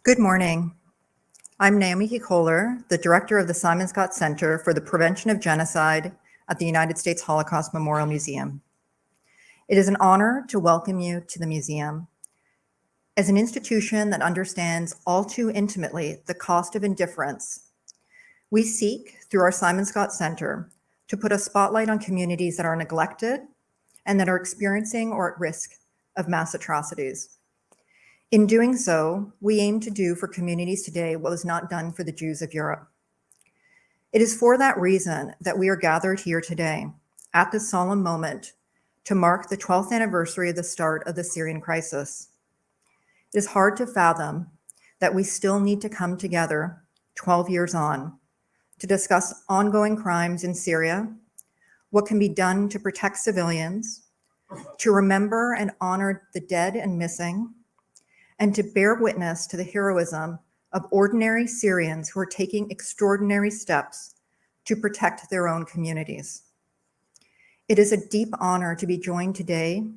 Good morning. I'm Naomi Kohler, the director of the Simon Skjodt Center for the Prevention of Genocide at the United States Holocaust Memorial Museum. It is an honor to welcome you to the museum. As an institution that understands all too intimately the cost of indifference, we seek, through our Simon Skjodt Center, to put a spotlight on communities that are neglected and that are experiencing or at risk of mass atrocities. In doing so, we aim to do for communities today what was not done for the Jews of Europe. It is for that reason that we are gathered here today at this solemn moment to mark the 12th anniversary of the start of the Syrian crisis. It is hard to fathom that we still need to come together 12 years on to discuss ongoing crimes in Syria, what can be done to protect civilians, to remember and honor the dead and missing, and to bear witness to the heroism of ordinary Syrians who are taking extraordinary steps to protect their own communities. It is a deep honor to be joined today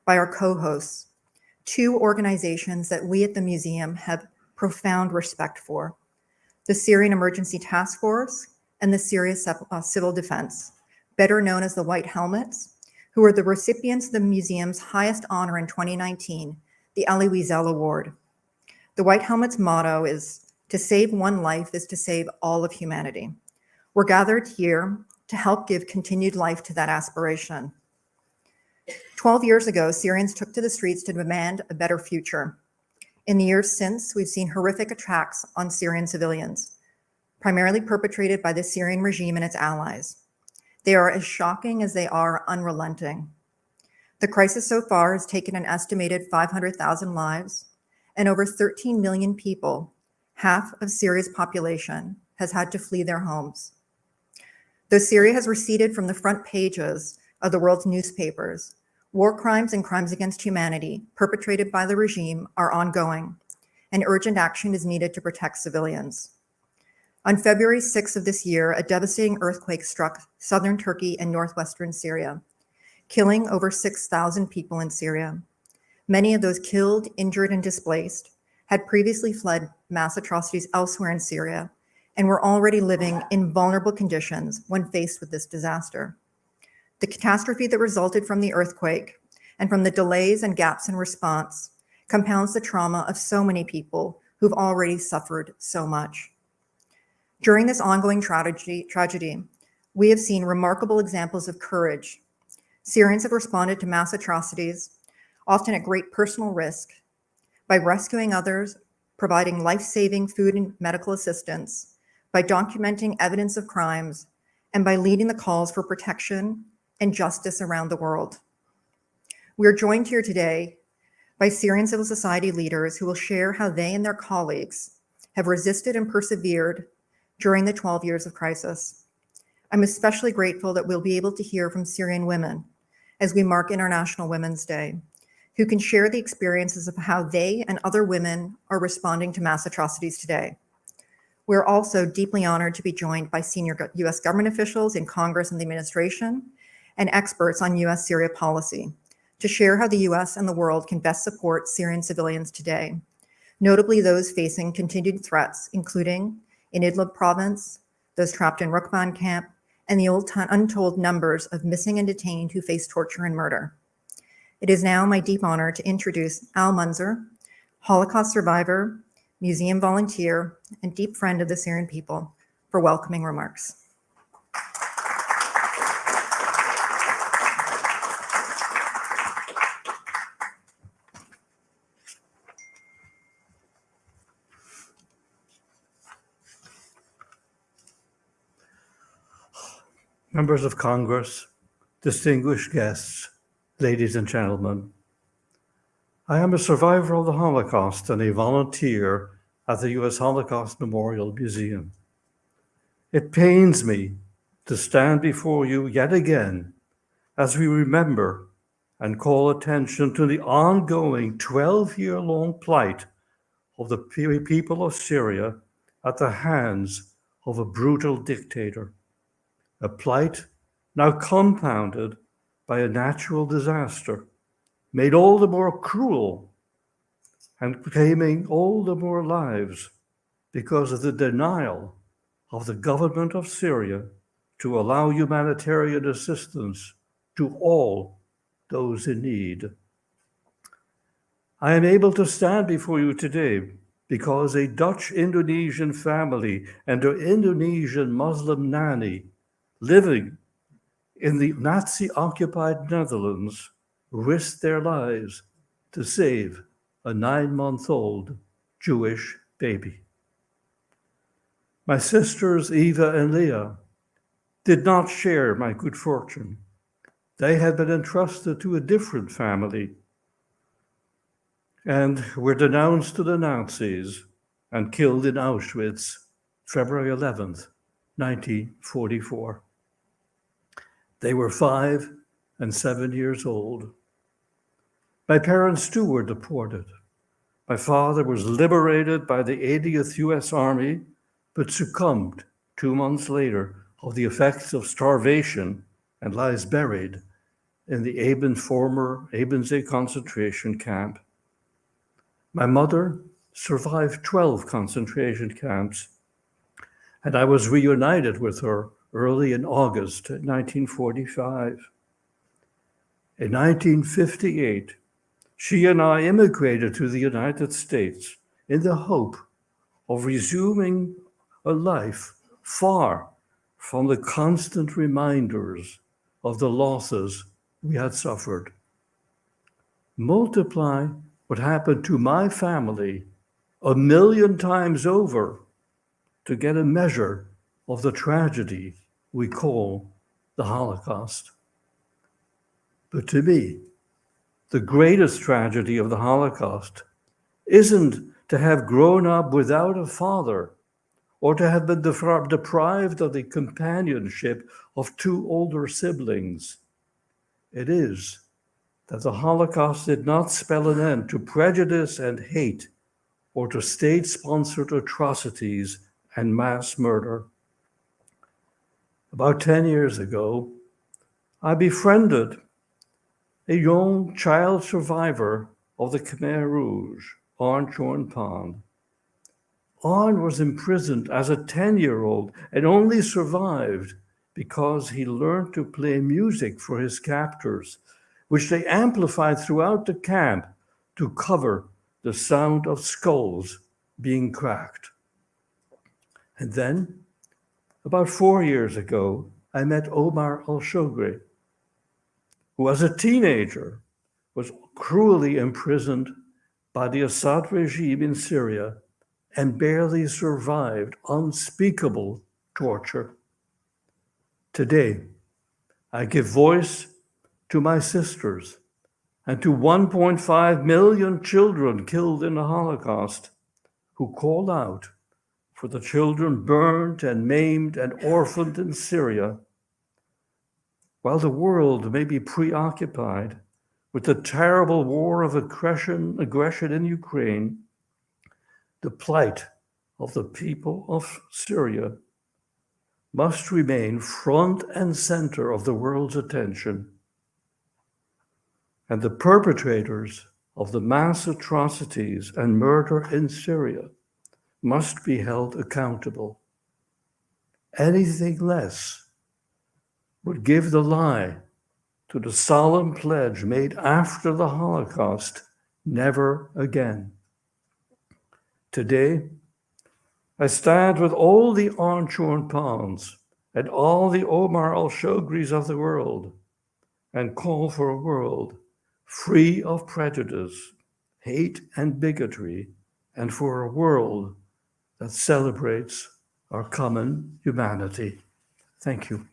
by our co-hosts, two organizations that we at the museum have profound respect for, the Syrian Emergency Task Force and the Syria Civil Defense, better known as the White Helmets, who are the recipients of the museum's highest honor in 2019, the Elie Wiesel Award. The White Helmet's motto is, "To save one life is to save all of humanity." We're gathered here to help give continued life to that aspiration. 12 years ago, Syrians took to the streets to demand a better future. In the years since, we've seen horrific attacks on Syrian civilians, primarily perpetrated by the Syrian regime and its allies. They are as shocking as they are unrelenting. The crisis so far has taken an estimated 500,000 lives, and over 13 million people, half of Syria's population, has had to flee their homes. Though Syria has receded from the front pages of the world's newspapers, war crimes and crimes against humanity perpetrated by the regime are ongoing, and urgent action is needed to protect civilians. On February 6th of this year, a devastating earthquake struck southern Turkey and northwestern Syria, killing over 6,000 people in Syria. Many of those killed, injured, and displaced had previously fled mass atrocities elsewhere in Syria and were already living in vulnerable conditions when faced with this disaster. The catastrophe that resulted from the earthquake and from the delays and gaps in response compounds the trauma of so many people who've already suffered so much. During this ongoing tragedy, we have seen remarkable examples of courage. Syrians have responded to mass atrocities, often at great personal risk, by rescuing others, providing life-saving food and medical assistance, by documenting evidence of crimes, and by leading the calls for protection and justice around the world. We are joined here today by Syrian civil society leaders who will share how they and their colleagues have resisted and persevered during the 12 years of crisis. I'm especially grateful that we'll be able to hear from Syrian women as we mark International Women's Day, who can share the experiences of how they and other women are responding to mass atrocities today. We're also deeply honored to be joined by senior US government officials in Congress and the administration and experts on US Syria policy to share how the US and the world can best support Syrian civilians today, notably those facing continued threats, including in Idlib province, those trapped in Rukban camp, and the untold numbers of missing and detained who face torture and murder. It is now my deep honor to introduce Al Munzer, Holocaust survivor, museum volunteer, and deep friend of the Syrian people, for welcoming remarks. Members of Congress, distinguished guests, ladies and gentlemen, I am a survivor of the Holocaust and a volunteer at the U.S. Holocaust Memorial Museum. It pains me to stand before you yet again as we remember and call attention to the ongoing 12-year-long plight of the people of Syria at the hands of a brutal dictator. A plight now compounded by a natural disaster, made all the more cruel and claiming all the more lives because of the denial of the government of Syria to allow humanitarian assistance to all those in need. I am able to stand before you today because a Dutch-Indonesian family and their Indonesian Muslim nanny living in the Nazi-occupied Netherlands risked their lives to save a 9-month-old Jewish baby. My sisters Eva and Leah did not share my good fortune. They had been entrusted to a different family and were denounced to the Nazis and killed in Auschwitz, February 11th, 1944. They were 5 and 7 years old. My parents too were deported. My father was liberated by the 80th US Army, but succumbed 2 months later of the effects of starvation and lies buried in the former Ebensee concentration camp. My mother survived 12 concentration camps, and I was reunited with her early in August 1945. In 1958, she and I immigrated to the United States in the hope of resuming a life far from the constant reminders of the losses we had suffered. Multiply what happened to my family 1,000,000 times over to get a measure of the tragedy we call the Holocaust. But to me, the greatest tragedy of the Holocaust isn't to have grown up without a father or to have been deprived of the companionship of 2 older siblings. It is that the Holocaust did not spell an end to prejudice and hate or to state-sponsored atrocities and mass murder. About 10 years ago, I befriended a young child survivor of the Khmer Rouge, Arn Chorn-Pond. Arn was imprisoned as a 10-year-old and only survived because he learned to play music for his captors, which they amplified throughout the camp to cover the sound of skulls being cracked. And then, about 4 years ago, I met Omar al-Shogri, who as a teenager was cruelly imprisoned by the Assad regime in Syria and barely survived unspeakable torture. Today, I give voice to my sisters and to 1.5 million children killed in the Holocaust who call out for the children burned and maimed and orphaned in Syria. While the world may be preoccupied with the terrible war of aggression in Ukraine, the plight of the people of Syria must remain front and center of the world's attention. And the perpetrators of the mass atrocities and murder in Syria must be held accountable. Anything less would give the lie to the solemn pledge made after the Holocaust, never again. Today, I stand with all the Arn Chorn-Ponds and all the Omar al-Shogris of the world and call for a world free of prejudice, hate, and bigotry, and for a world that celebrates our common humanity. Thank you.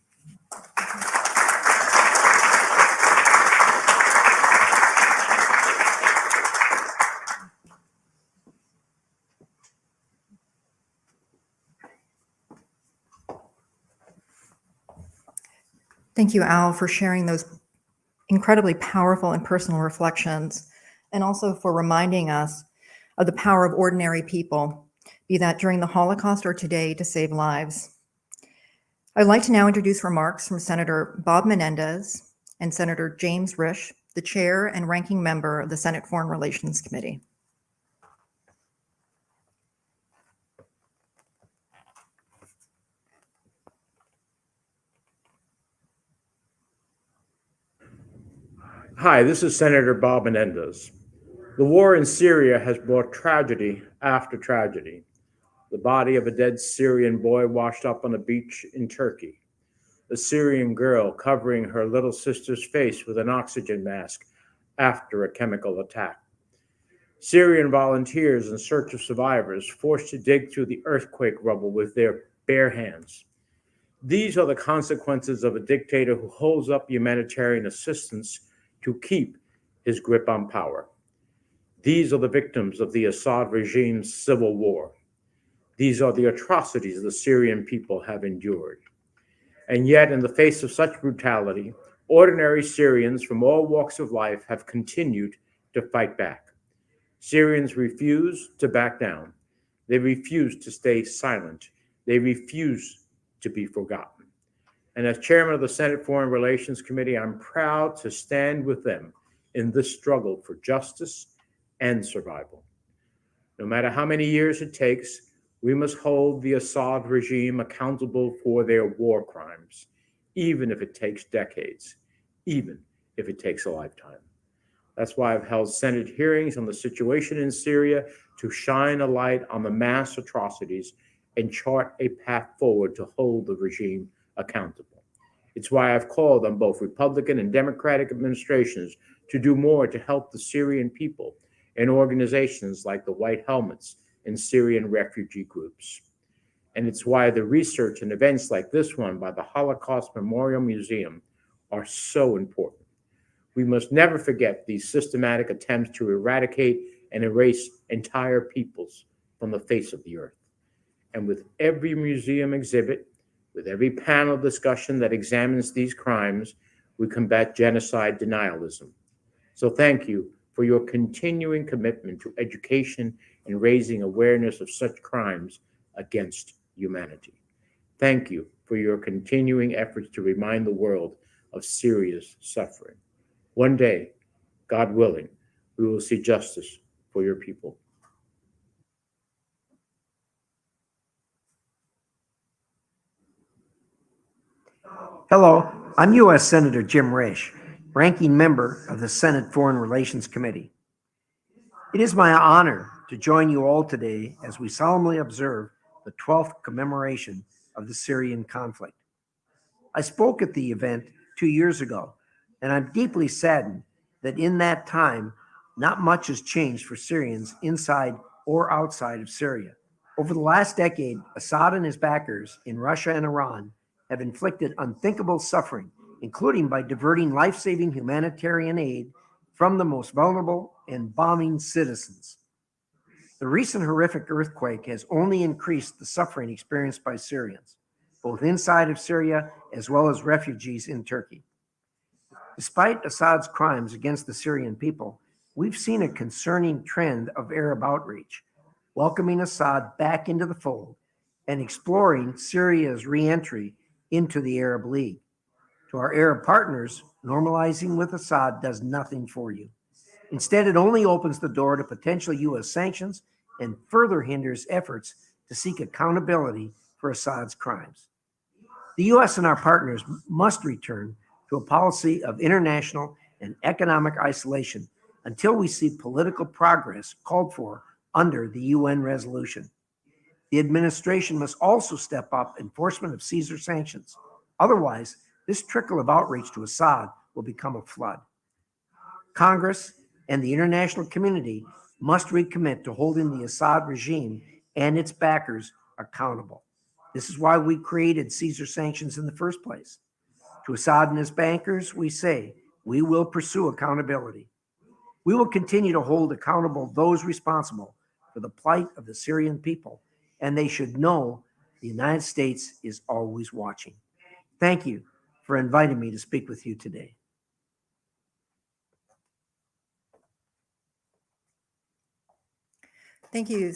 Thank you, Al, for sharing those incredibly powerful and personal reflections, and also for reminding us of the power of ordinary people, be that during the Holocaust or today, to save lives. I'd like to now introduce remarks from Senator Bob Menendez and Senator James Risch, the chair and ranking member of the Senate Foreign Relations Committee. Hi, this is Senator Bob Menendez. The war in Syria has brought tragedy after tragedy. The body of a dead Syrian boy washed up on a beach in Turkey. A Syrian girl covering her little sister's face with an oxygen mask after a chemical attack. Syrian volunteers in search of survivors forced to dig through the earthquake rubble with their bare hands. These are the consequences of a dictator who holds up humanitarian assistance to keep his grip on power. These are the victims of the Assad regime's civil war. These are the atrocities the Syrian people have endured. And yet, in the face of such brutality, ordinary Syrians from all walks of life have continued to fight back. Syrians refuse to back down. They refuse to stay silent. They refuse to be forgotten. And as chairman of the Senate Foreign Relations Committee, I'm proud to stand with them in this struggle for justice and survival. No matter how many years it takes, we must hold the Assad regime accountable for their war crimes, even if it takes decades, even if it takes a lifetime. That's why I've held Senate hearings on the situation in Syria to shine a light on the mass atrocities and chart a path forward to hold the regime accountable. It's why I've called on both Republican and Democratic administrations to do more to help the Syrian people and organizations like the White Helmets and Syrian refugee groups. And it's why the research and events like this one by the Holocaust Memorial Museum are so important. We must never forget these systematic attempts to eradicate and erase entire peoples from the face of the earth. And with every museum exhibit, with every panel discussion that examines these crimes, we combat genocide denialism. So thank you for your continuing commitment to education and raising awareness of such crimes against humanity. Thank you for your continuing efforts to remind the world of Syria's suffering. One day, God willing, we will see justice for your people. Hello, I'm U.S. Senator Jim Risch, ranking member of the Senate Foreign Relations Committee. It is my honor to join you all today as we solemnly observe the 12th commemoration of the Syrian conflict. I spoke at the event 2 years ago, and I'm deeply saddened that in that time, not much has changed for Syrians inside or outside of Syria. Over the last decade, Assad and his backers in Russia and Iran have inflicted unthinkable suffering, including by diverting life-saving humanitarian aid from the most vulnerable and bombing citizens. The recent horrific earthquake has only increased the suffering experienced by Syrians, both inside of Syria as well as refugees in Turkey. Despite Assad's crimes against the Syrian people, we've seen a concerning trend of Arab outreach, welcoming Assad back into the fold and exploring Syria's re-entry into the Arab League. To our Arab partners, normalizing with Assad does nothing for you. Instead, it only opens the door to potential U.S. sanctions and further hinders efforts to seek accountability for Assad's crimes. The U.S. and our partners must return to a policy of international and economic isolation until we see political progress called for under the UN resolution. The administration must also step up enforcement of Caesar sanctions. Otherwise, this trickle of outreach to Assad will become a flood. Congress and the international community must recommit to holding the Assad regime and its backers accountable. This is why we created Caesar sanctions in the first place. To Assad and his bankers, we say, we will pursue accountability. We will continue to hold accountable those responsible for the plight of the Syrian people, and they should know the United States is always watching. Thank you for inviting me to speak with you today. Thank you.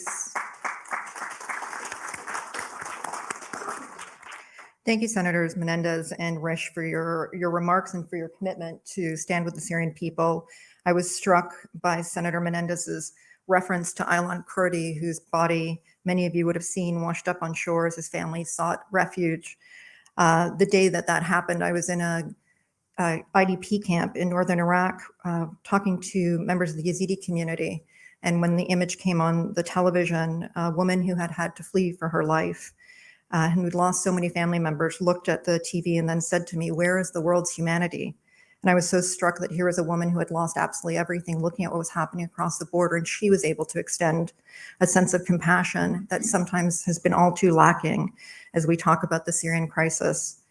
Thank you, Senators Menendez and Risch, for your remarks and for your commitment to stand with the Syrian people. I was struck by Senator Menendez's reference to Aylan Kurdi, whose body many of you would have seen washed up on shores. His family sought refuge. The day that happened, I was in a IDP camp in northern Iraq, talking to members of the Yazidi community. And when the image came on the television, a woman who had to flee for her life and who'd lost so many family members looked at the TV and then said to me, "Where is the world's humanity?" And I was so struck that here was a woman who had lost absolutely everything, looking at what was happening across the border, and she was able to extend a sense of compassion that sometimes has been all too lacking as we talk about the Syrian crisis.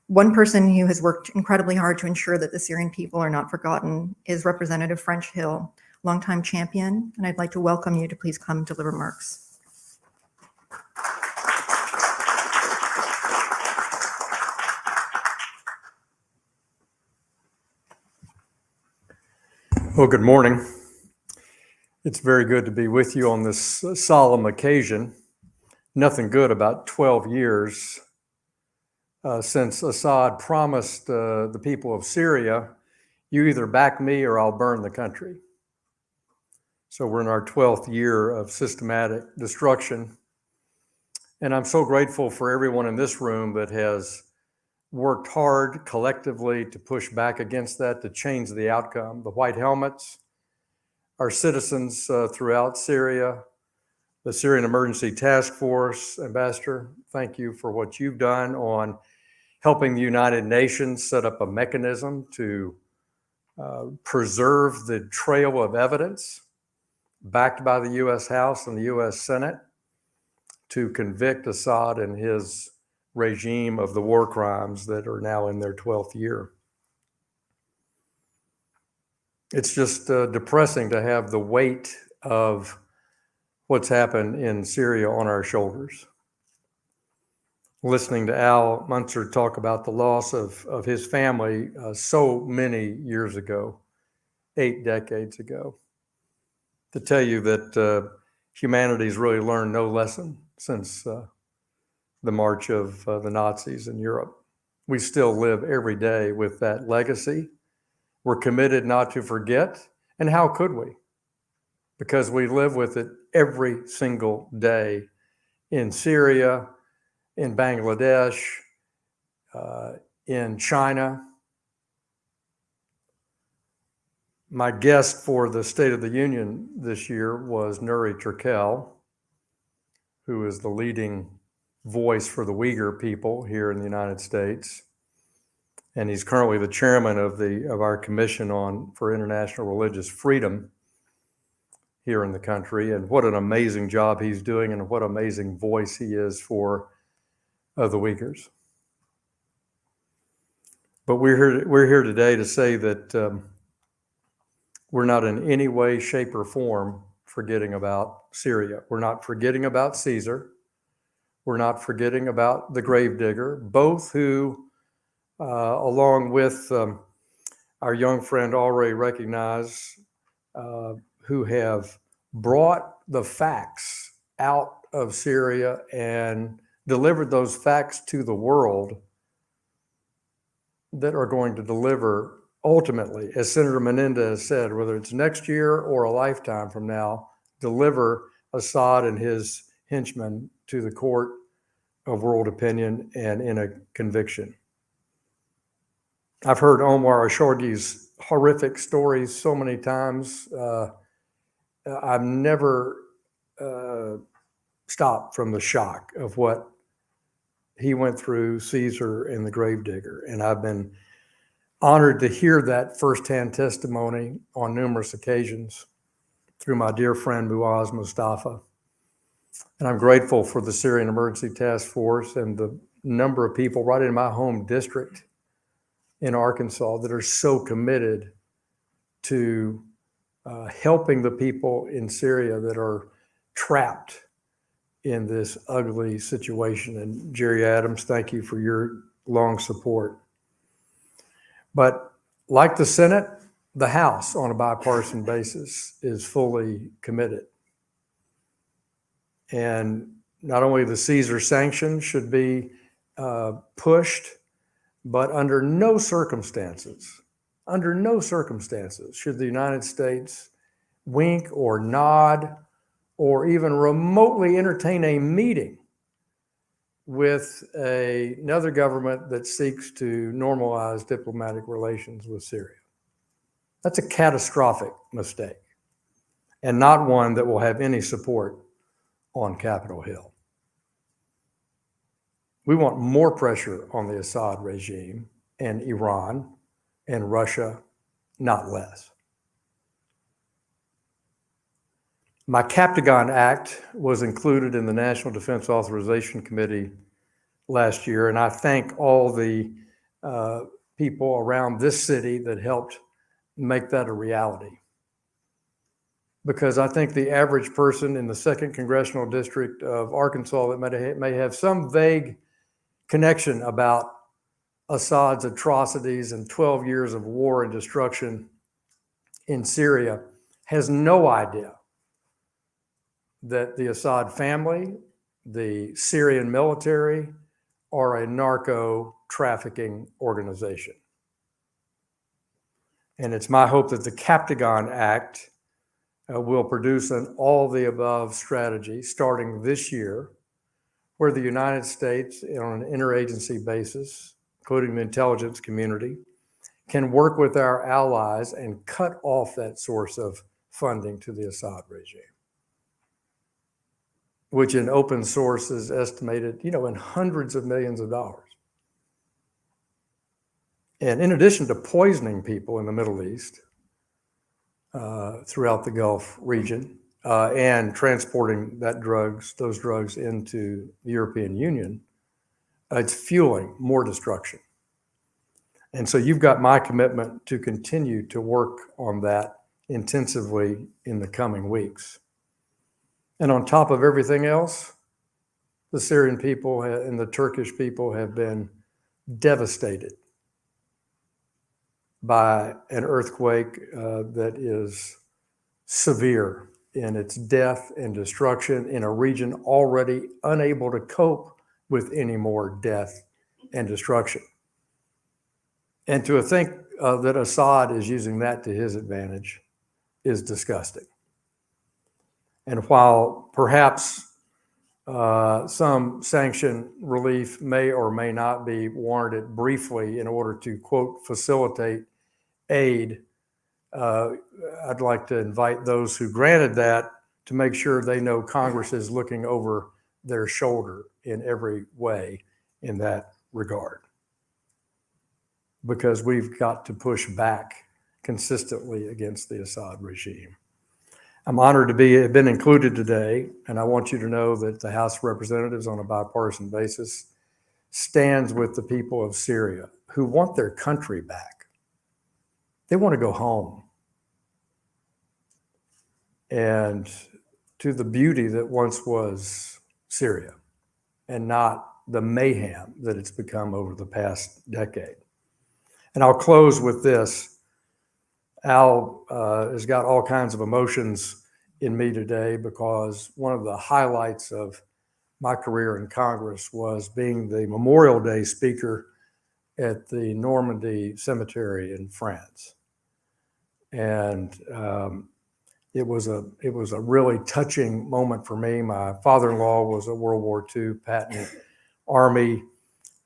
One person who has worked incredibly hard to ensure that the Syrian people are not forgotten is Representative French Hill, longtime champion, and I'd like to welcome you to please come deliver remarks. Well, good morning. It's very good to be with you on this solemn occasion. Nothing good about 12 years since Assad promised the people of Syria, you either back me or I'll burn the country. So we're in our 12th year of systematic destruction. And I'm so grateful for everyone in this room that has worked hard collectively to push back against that, to change the outcome. The White Helmets, our citizens throughout Syria, the Syrian Emergency Task Force. Ambassador, thank you for what you've done on helping the United Nations set up a mechanism to preserve the trail of evidence backed by the U.S. House and the U.S. Senate to convict Assad and his regime of the war crimes that are now in their 12th year. It's just depressing to have the weight of what's happened in Syria on our shoulders. Listening to Al Munzer talk about the loss of his family so many years ago, 8 decades ago, to tell you that humanity's really learned no lesson since the march of the Nazis in Europe. We still live every day with that legacy. We're committed not to forget. And how could we? Because we live with it every single day in Syria, in Bangladesh, in China. My guest for the State of the Union this year was Nuri Turkel, who is the leading voice for the Uyghur people here in the United States. And he's currently the chairman of our Commission for International Religious Freedom here in the country. And what an amazing job he's doing, and what amazing voice he is for the Uyghurs. But we're here today to say that we're not in any way, shape, or form forgetting about Syria. We're not forgetting about Caesar. We're not forgetting about the gravedigger, both who, along with our young friend already recognized, who have brought the facts out of Syria and delivered those facts to the world, that are going to deliver ultimately, as Senator Menendez said, whether it's next year or a lifetime from now, deliver Assad and his henchmen to the court of world opinion and in a conviction. I've heard Omar Khashoggi's horrific stories so many times. I've never stopped from the shock of what he went through, Caesar and the gravedigger. And I've been honored to hear that firsthand testimony on numerous occasions through my dear friend Muaz Mustafa. And I'm grateful for the Syrian Emergency Task Force and the number of people right in my home district in Arkansas that are so committed to helping the people in Syria that are trapped in this ugly situation. And Jerry Adams, thank you for your long support. But like the Senate, the House on a bipartisan basis is fully committed. And not only the Caesar sanctions should be pushed, but under no circumstances should the United States wink or nod or even remotely entertain a meeting with another government that seeks to normalize diplomatic relations with Syria. That's a catastrophic mistake, and not one that will have any support on Capitol Hill. We want more pressure on the Assad regime and Iran and Russia, not less. My Captagon Act was included in the National Defense Authorization Committee last year, and I thank all the people around this city that helped make that a reality. Because I think the average person in the 2nd Congressional District of Arkansas that may have some vague connection about Assad's atrocities and 12 years of war and destruction in Syria has no idea that the Assad family, the Syrian military, are a narco trafficking organization. And it's my hope that the Captagon Act will produce an all-the-above strategy starting this year, where the United States, on an interagency basis, including the intelligence community, can work with our allies and cut off that source of funding to the Assad regime, which in open source is estimated, in hundreds of millions of dollars. And in addition to poisoning people in the Middle East, throughout the Gulf region, and transporting those drugs into the European Union, it's fueling more destruction. And so you've got my commitment to continue to work on that intensively in the coming weeks. And on top of everything else, the Syrian people and the Turkish people have been devastated by an earthquake that is severe in its death and destruction in a region already unable to cope with any more death and destruction. And to think that Assad is using that to his advantage is disgusting. And while perhaps some sanction relief may or may not be warranted briefly in order to, quote, facilitate aid, I'd like to invite those who granted that to make sure they know Congress is looking over their shoulder in every way in that regard. Because we've got to push back consistently against the Assad regime. I'm honored to have been included today, and I want you to know that the House of Representatives, on a bipartisan basis, stands with the people of Syria who want their country back. They want to go home. And to the beauty that once was Syria, and not the mayhem that it's become over the past decade. And I'll close with this. Al has got all kinds of emotions in me today because one of the highlights of my career in Congress was being the Memorial Day speaker at the Normandy Cemetery in France. And it was a really touching moment for me. My father-in-law was a World War II Patent Army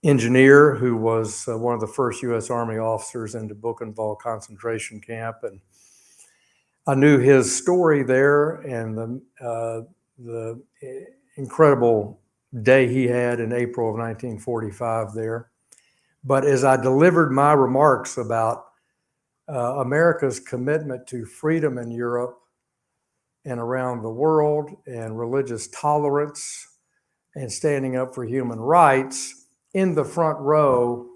engineer who was one of the first U.S. Army officers into Buchenwald concentration camp. And I knew his story there and the incredible day he had in April of 1945 there. But as I delivered my remarks about America's commitment to freedom in Europe and around the world and religious tolerance and standing up for human rights, in the front row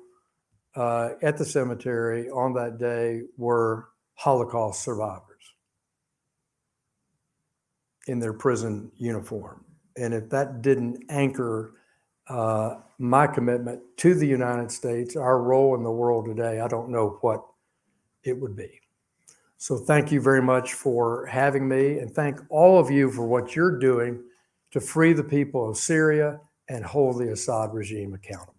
at the cemetery on that day were Holocaust survivors in their prison uniform. And if that didn't anchor my commitment to the United States, our role in the world today, I don't know what it would be. So thank you very much for having me, and thank all of you for what you're doing to free the people of Syria and hold the Assad regime accountable.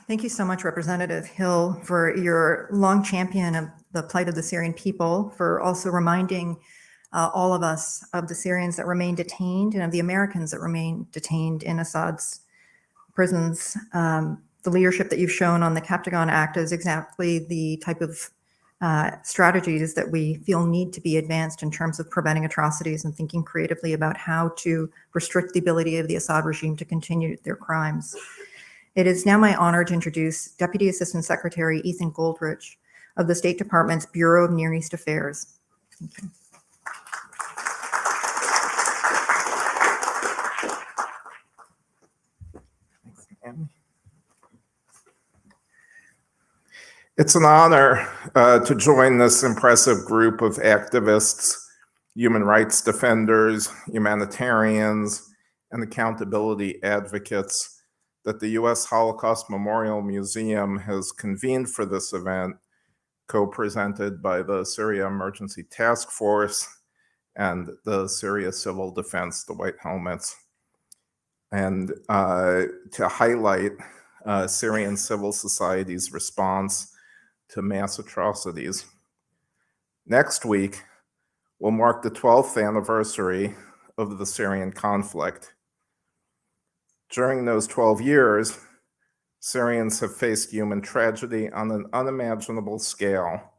Thank you so much, Representative Hill, for your long champion of the plight of the Syrian people, for also reminding all of us of the Syrians that remain detained and of the Americans that remain detained in Assad's prisons. The leadership that you've shown on the Captagon Act is exactly the type of strategies that we feel need to be advanced in terms of preventing atrocities and thinking creatively about how to restrict the ability of the Assad regime to continue their crimes. It is now my honor to introduce Deputy Assistant Secretary Ethan Goldrich of the State Department's Bureau of Near East Affairs. Thank you. It's an honor to join this impressive group of activists, human rights defenders, humanitarians, and accountability advocates that the U.S. Holocaust Memorial Museum has convened for this event, co-presented by the Syria Emergency Task Force and the Syria Civil Defense, the White Helmets, and to highlight Syrian civil society's response to mass atrocities. Next week will mark the 12th anniversary of the Syrian conflict. During those 12 years, Syrians have faced human tragedy on an unimaginable scale,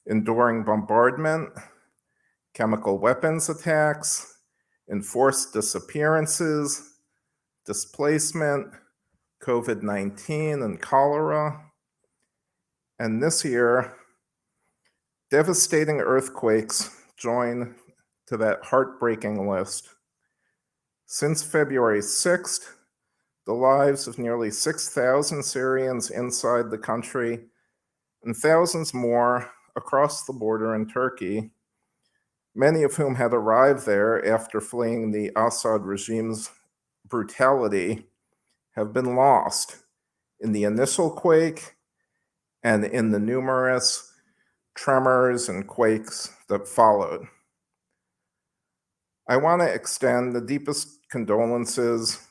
enduring bombardment, chemical weapons attacks, enforced disappearances, displacement, COVID-19 and cholera, and this year, devastating earthquakes join to that heartbreaking list. Since February 6th, the lives of nearly 6,000 Syrians inside the country and thousands more across the border in Turkey, many of whom had arrived there after fleeing the Assad regime's brutality, have been lost in the initial quake and in the numerous tremors and quakes that followed. I want to extend the deepest condolences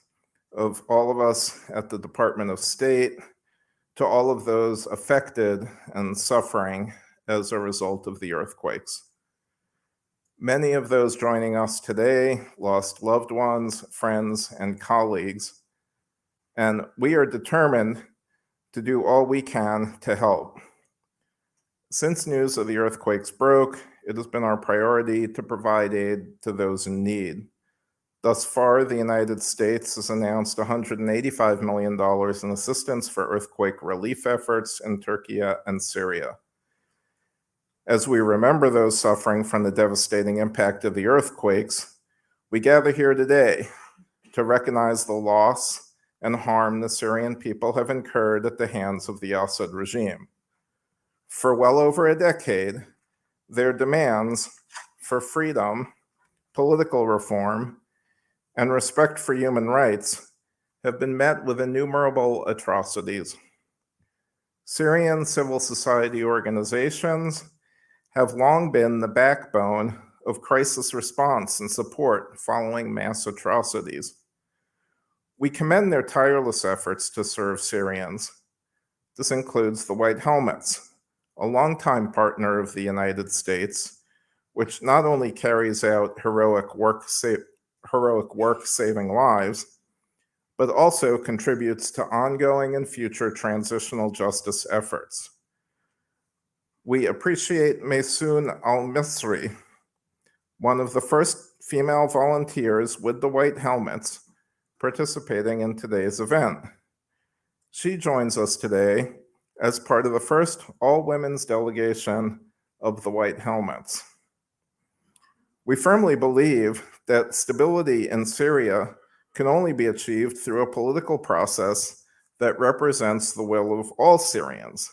of all of us at the Department of State to all of those affected and suffering as a result of the earthquakes. Many of those joining us today lost loved ones, friends, and colleagues, and we are determined to do all we can to help. Since news of the earthquakes broke, it has been our priority to provide aid to those in need. Thus far, the United States has announced $185 million in assistance for earthquake relief efforts in Turkey and Syria. As we remember those suffering from the devastating impact of the earthquakes, we gather here today to recognize the loss and harm the Syrian people have incurred at the hands of the Assad regime. For well over a decade, their demands for freedom, political reform, and respect for human rights have been met with innumerable atrocities. Syrian civil society organizations have long been the backbone of crisis response and support following mass atrocities. We commend their tireless efforts to serve Syrians. This includes the White Helmets, a longtime partner of the United States, which not only carries out heroic work saving lives, but also contributes to ongoing and future transitional justice efforts. We appreciate Maysoon Al-Misri, one of the first female volunteers with the White Helmets participating in today's event. She joins us today as part of the first all-women's delegation of the White Helmets. We firmly believe that stability in Syria can only be achieved through a political process that represents the will of all Syrians.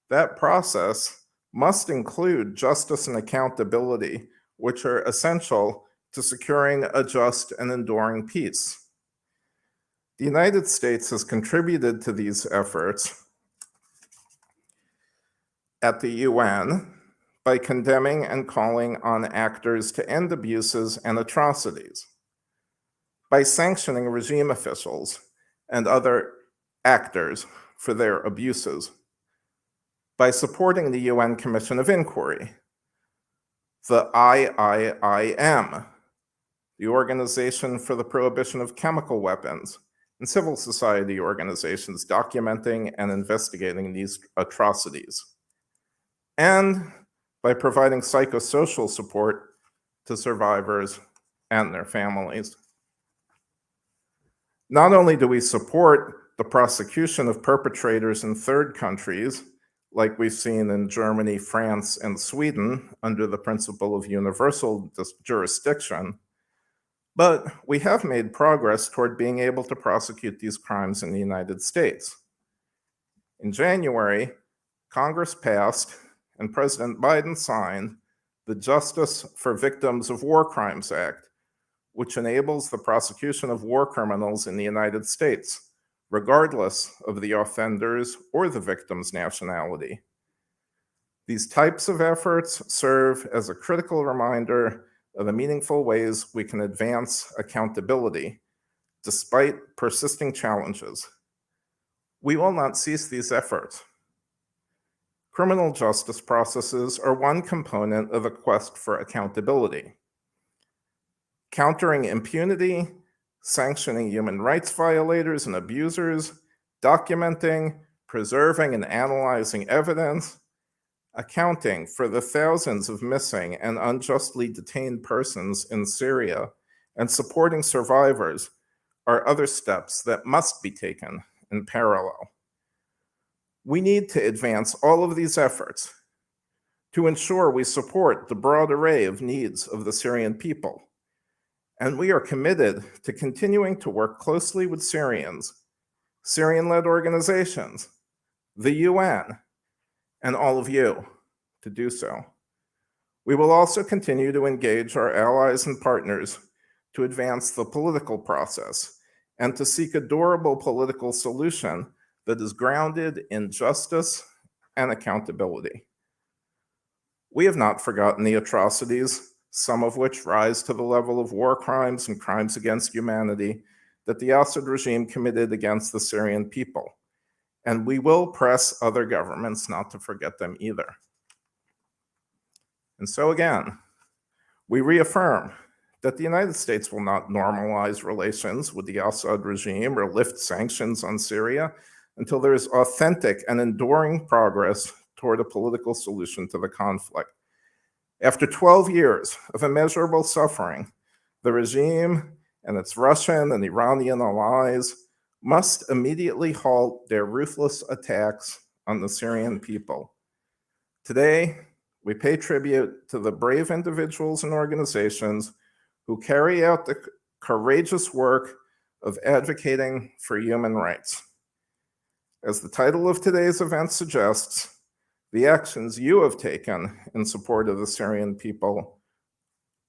That process must include justice and accountability, which are essential to securing a just and enduring peace. The United States has contributed to these efforts at the UN by condemning and calling on actors to end abuses and atrocities, by sanctioning regime officials and other actors for their abuses by supporting the UN Commission of Inquiry, the IIIM, the Organization for the Prohibition of Chemical Weapons, and civil society organizations documenting and investigating these atrocities, and by providing psychosocial support to survivors and their families. Not only do we support the prosecution of perpetrators in third countries, like we've seen in Germany, France, and Sweden under the principle of universal jurisdiction, but we have made progress toward being able to prosecute these crimes in the United States. In January, Congress passed and President Biden signed the Justice for Victims of War Crimes Act, which enables the prosecution of war criminals in the United States, regardless of the offender's or the victim's nationality. These types of efforts serve as a critical reminder of the meaningful ways we can advance accountability despite persisting challenges. We will not cease these efforts. Criminal justice processes are one component of the quest for accountability. Countering impunity, sanctioning human rights violators and abusers, documenting, preserving, and analyzing evidence, accounting for the thousands of missing and unjustly detained persons in Syria, and supporting survivors are other steps that must be taken in parallel. We need to advance all of these efforts to ensure we support the broad array of needs of the Syrian people. And we are committed to continuing to work closely with Syrians, Syrian-led organizations, the UN, and all of you to do so. We will also continue to engage our allies and partners to advance the political process and to seek a durable political solution that is grounded in justice and accountability. We have not forgotten the atrocities, some of which rise to the level of war crimes and crimes against humanity, that the Assad regime committed against the Syrian people. And we will press other governments not to forget them either. And so again, we reaffirm that the United States will not normalize relations with the Assad regime or lift sanctions on Syria until there is authentic and enduring progress toward a political solution to the conflict. After 12 years of immeasurable suffering, the regime and its Russian and Iranian allies must immediately halt their ruthless attacks on the Syrian people. Today, we pay tribute to the brave individuals and organizations who carry out the courageous work of advocating for human rights. As the title of today's event suggests, the actions you have taken in support of the Syrian people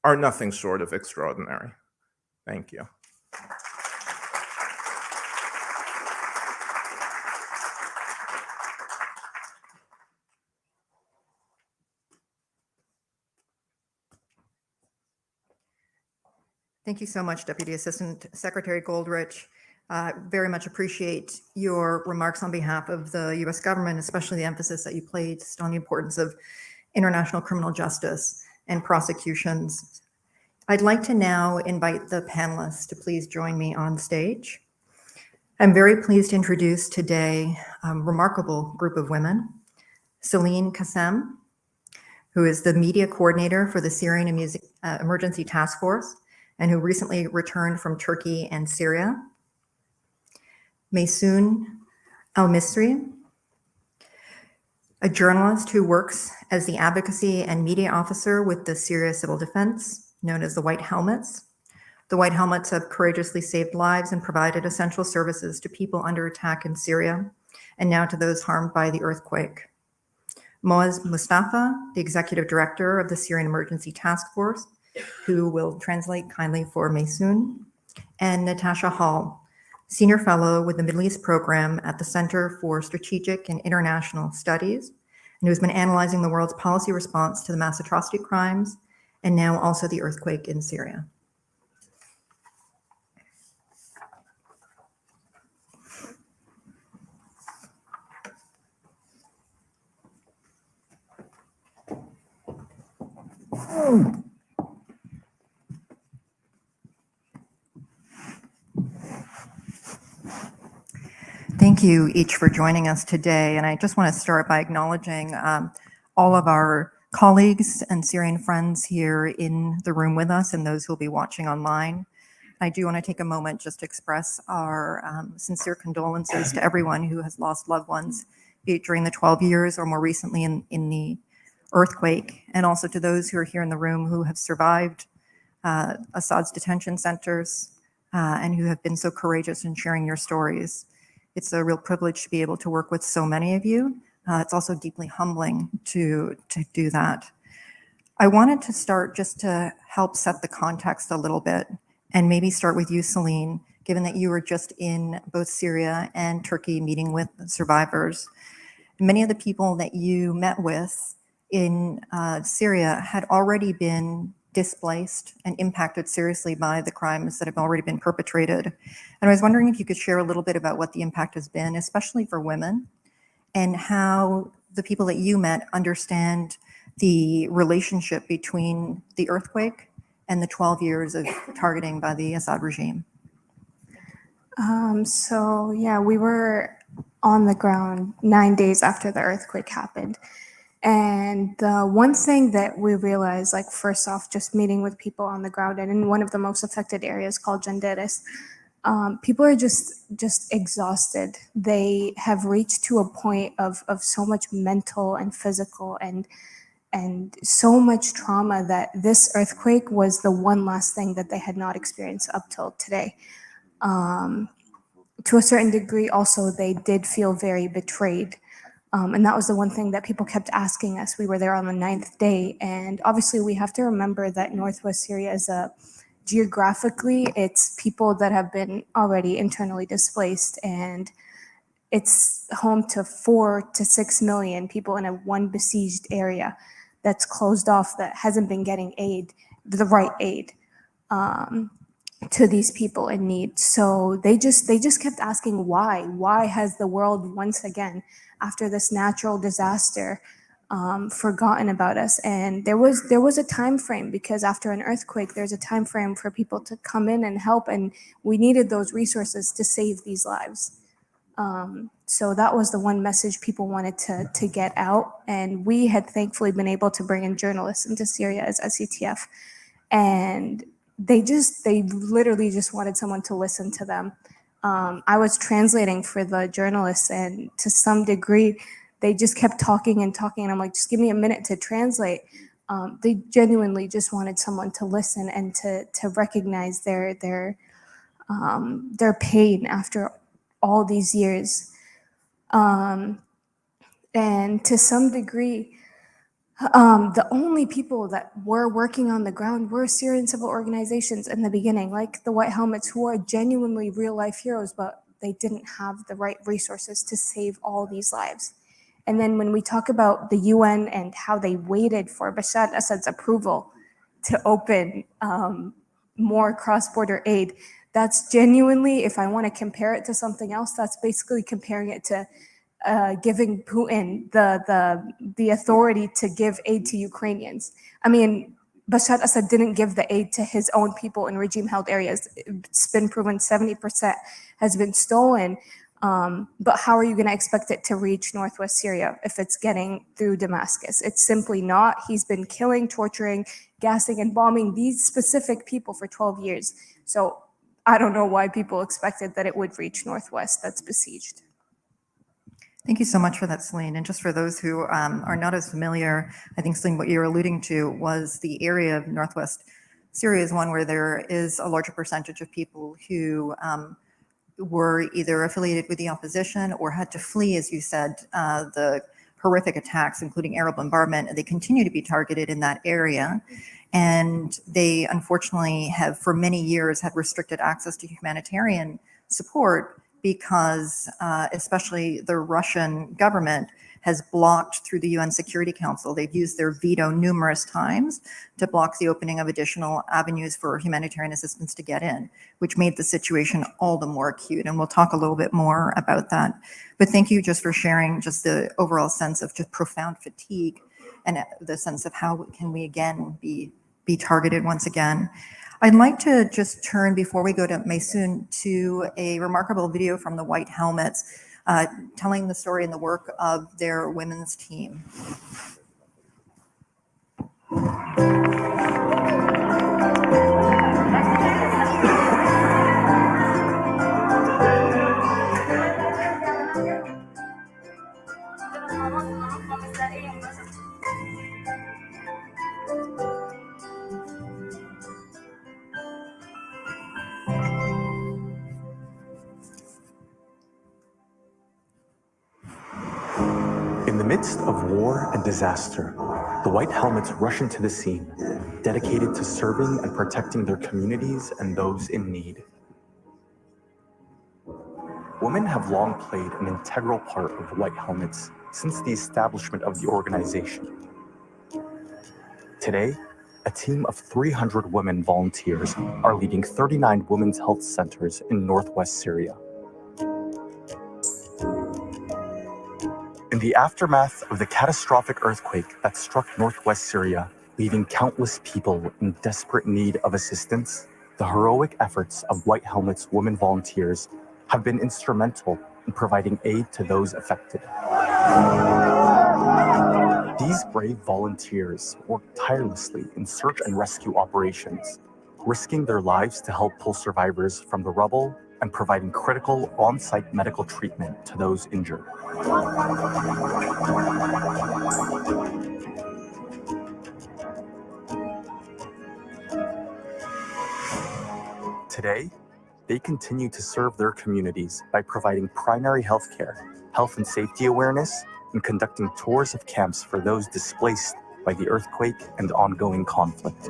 are nothing short of extraordinary. Thank you. Thank you so much, Deputy Assistant Secretary Goldrich. Very much appreciate your remarks on behalf of the U.S. government, especially the emphasis that you placed on the importance of international criminal justice and prosecutions. I'd like to now invite the panelists to please join me on stage. I'm very pleased to introduce today a remarkable group of women. Celine Kassem, who is the media coordinator for the Syrian Emergency Task Force, and who recently returned from Turkey and Syria. Maysoon El-Misri, a journalist who works as the advocacy and media officer with the Syria Civil Defense, known as the White Helmets. The White Helmets have courageously saved lives and provided essential services to people under attack in Syria, and now to those harmed by the earthquake. Moaz Mustafa, the executive director of the Syrian Emergency Task Force, who will translate kindly for Maysoon, and Natasha Hall, Senior Fellow with the Middle East Program at the Center for Strategic and International Studies, and who's been analyzing the world's policy response to the mass atrocity crimes, and now also the earthquake in Syria. Thank you each for joining us today. And I just want to start by acknowledging all of our colleagues and Syrian friends here in the room with us and those who will be watching online. I do want to take a moment just to express our sincere condolences to everyone who has lost loved ones, be it during the 12 years or more recently in the earthquake, and also to those who are here in the room who have survived Assad's detention centers and who have been so courageous in sharing your stories. It's a real privilege to be able to work with so many of you. It's also deeply humbling to do that. I wanted to start just to help set the context a little bit, and maybe start with you, Celine, given that you were just in both Syria and Turkey meeting with survivors. Many of the people that you met with in Syria had already been displaced and impacted seriously by the crimes that have already been perpetrated. And I was wondering if you could share a little bit about what the impact has been, especially for women, and how the people that you met understand the relationship between the earthquake and the 12 years of targeting by the Assad regime. So yeah, we were on the ground 9 days after the earthquake happened. And the one thing that we realized, like first off, just meeting with people on the ground and in one of the most affected areas called Janderis, people are just exhausted. They have reached to a point of so much mental and physical and so much trauma that this earthquake was the one last thing that they had not experienced up till today. To a certain degree, also, they did feel very betrayed. And that was the one thing that people kept asking us. We were there on the 9th day. And obviously, we have to remember that Northwest Syria is geographically, it's people that have been already internally displaced. And it's home to 4 to 6 million people in a one besieged area that's closed off, that hasn't been getting aid, the right aid. To these people in need. So they just kept asking why has the world once again, after this natural disaster, forgotten about us? And there was a time frame, because after an earthquake there's a time frame for people to come in and help, and we needed those resources to save these lives. So that was the one message people wanted to get out, and we had thankfully been able to bring in journalists into Syria as SCTF, and they literally just wanted someone to listen to them. I was translating for the journalists, and to some degree, they just kept talking and talking. And I'm like, just give me a minute to translate. They genuinely just wanted someone to listen and to recognize their pain after all these years. And to some degree, the only people that were working on the ground were Syrian civil organizations in the beginning, like the White Helmets, who are genuinely real-life heroes, but they didn't have the right resources to save all these lives. And then when we talk about the UN and how they waited for Bashar al-Assad's approval to open more cross-border aid, that's genuinely, if I want to compare it to something else, that's basically comparing it to giving Putin the authority to give aid to Ukrainians. I mean, Bashar al-Assad didn't give the aid to his own people in regime-held areas. It's been proven 70% has been stolen. But how are you going to expect it to reach Northwest Syria if it's getting through Damascus? It's simply not. He's been killing, torturing, gassing, and bombing these specific people for 12 years. So I don't know why people expected that it would reach Northwest that's besieged. Thank you so much for that, Celine. And just for those who are not as familiar, I think, Celine, what you were alluding to was the area of Northwest Syria is one where there is a larger percentage of people who were either affiliated with the opposition or had to flee, as you said, the horrific attacks, including aerial bombardment, and they continue to be targeted in that area. And they unfortunately have, for many years, had restricted access to humanitarian support because especially the Russian government has blocked through the UN Security Council. They've used their veto numerous times to block the opening of additional avenues for humanitarian assistance to get in, which made the situation all the more acute. And we'll talk a little bit more about that. But thank you just for sharing just the overall sense of just profound fatigue and the sense of how can we again be targeted once again. I'd like to just turn, before we go to Maysoon, to a remarkable video from the White Helmets, telling the story and the work of their women's team. In the midst of war and disaster, the White Helmets rush into the scene, dedicated to serving and protecting their communities and those in need. Women have long played an integral part of the White Helmets since the establishment of the organization. Today, a team of 300 women volunteers are leading 39 women's health centers in northwest Syria. In the aftermath of the catastrophic earthquake that struck northwest Syria, leaving countless people in desperate need of assistance, the heroic efforts of White Helmets women volunteers have been instrumental in providing aid to those affected. These brave volunteers work tirelessly in search and rescue operations, risking their lives to help pull survivors from the rubble and providing critical on-site medical treatment to those injured. Today, they continue to serve their communities by providing primary health care, health and safety awareness, and conducting tours of camps for those displaced by the earthquake and ongoing conflict.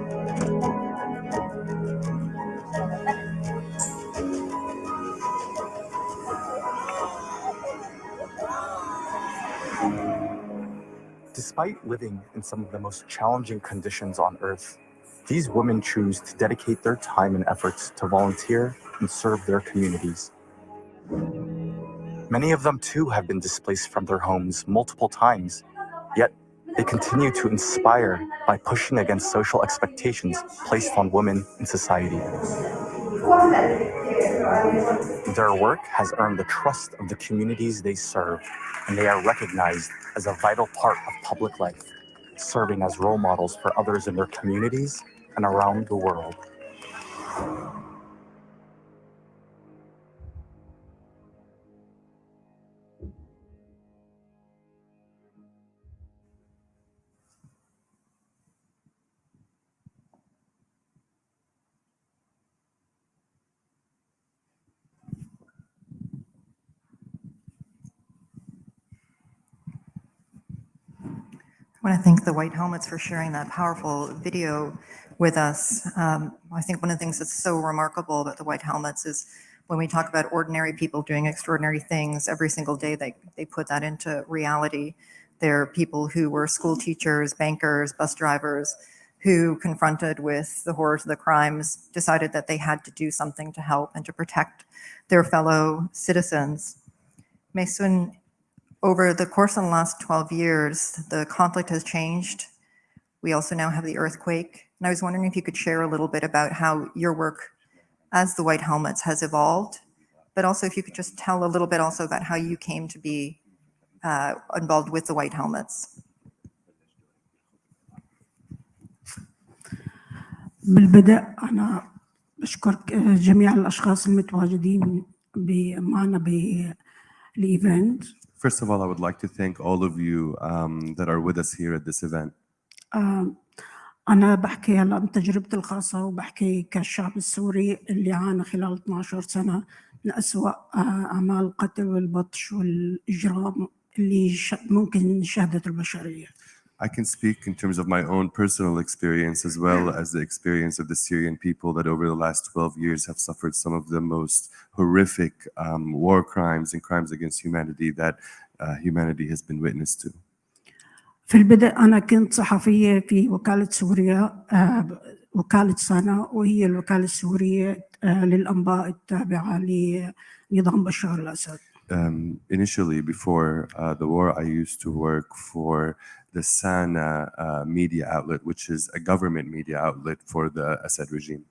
Despite living in some of the most challenging conditions on Earth, these women choose to dedicate their time and efforts to volunteer and serve their communities. Many of them too have been displaced from their homes multiple times, yet they continue to inspire by pushing against social expectations placed on women in society. Their work has earned the trust of the communities they serve, and they are recognized as a vital part of public life, serving as role models for others in their communities and around the world. I want to thank the White Helmets for sharing that powerful video with us. I think one of the things that's so remarkable about the White Helmets is when we talk about ordinary people doing extraordinary things every single day, they put that into reality. They're people who were school teachers, bankers, bus drivers, who confronted with the horrors of the crimes, decided that they had to do something to help and to protect their fellow citizens. Maysoon, over the course of the last 12 years, the conflict has changed. We also now have the earthquake. And I was wondering if you could share a little bit about how your work as the White Helmets has evolved, but also if you could just tell a little bit also about how you came to be involved with the White Helmets. بالبدء أنا بشكر جميع الأشخاص المتواجدين معنا بالإيفنت. First of all, I would like to thank all of you that are with us here at this event. أنا بحكي هلا من تجربتي الخاصة وبحكي كالشعب السوري اللي عانى خلال 12 سنة من أسوأ أعمال القتل والبطش والإجرام اللي ممكن شهدت البشرية. I can speak in terms of my own personal experience as well as the experience of the Syrian people that over the last 12 years have suffered some of the most horrific war crimes and crimes against humanity that humanity has been witness to. في البدء أنا كنت صحفية في وكالة سوريا وكالة سانا وهي الوكالة السورية للأنباء التابعة لنظام بشار الأسد. initially, before the war, I used to work for the Sana media outlet, which is a government media outlet for the Assad regime.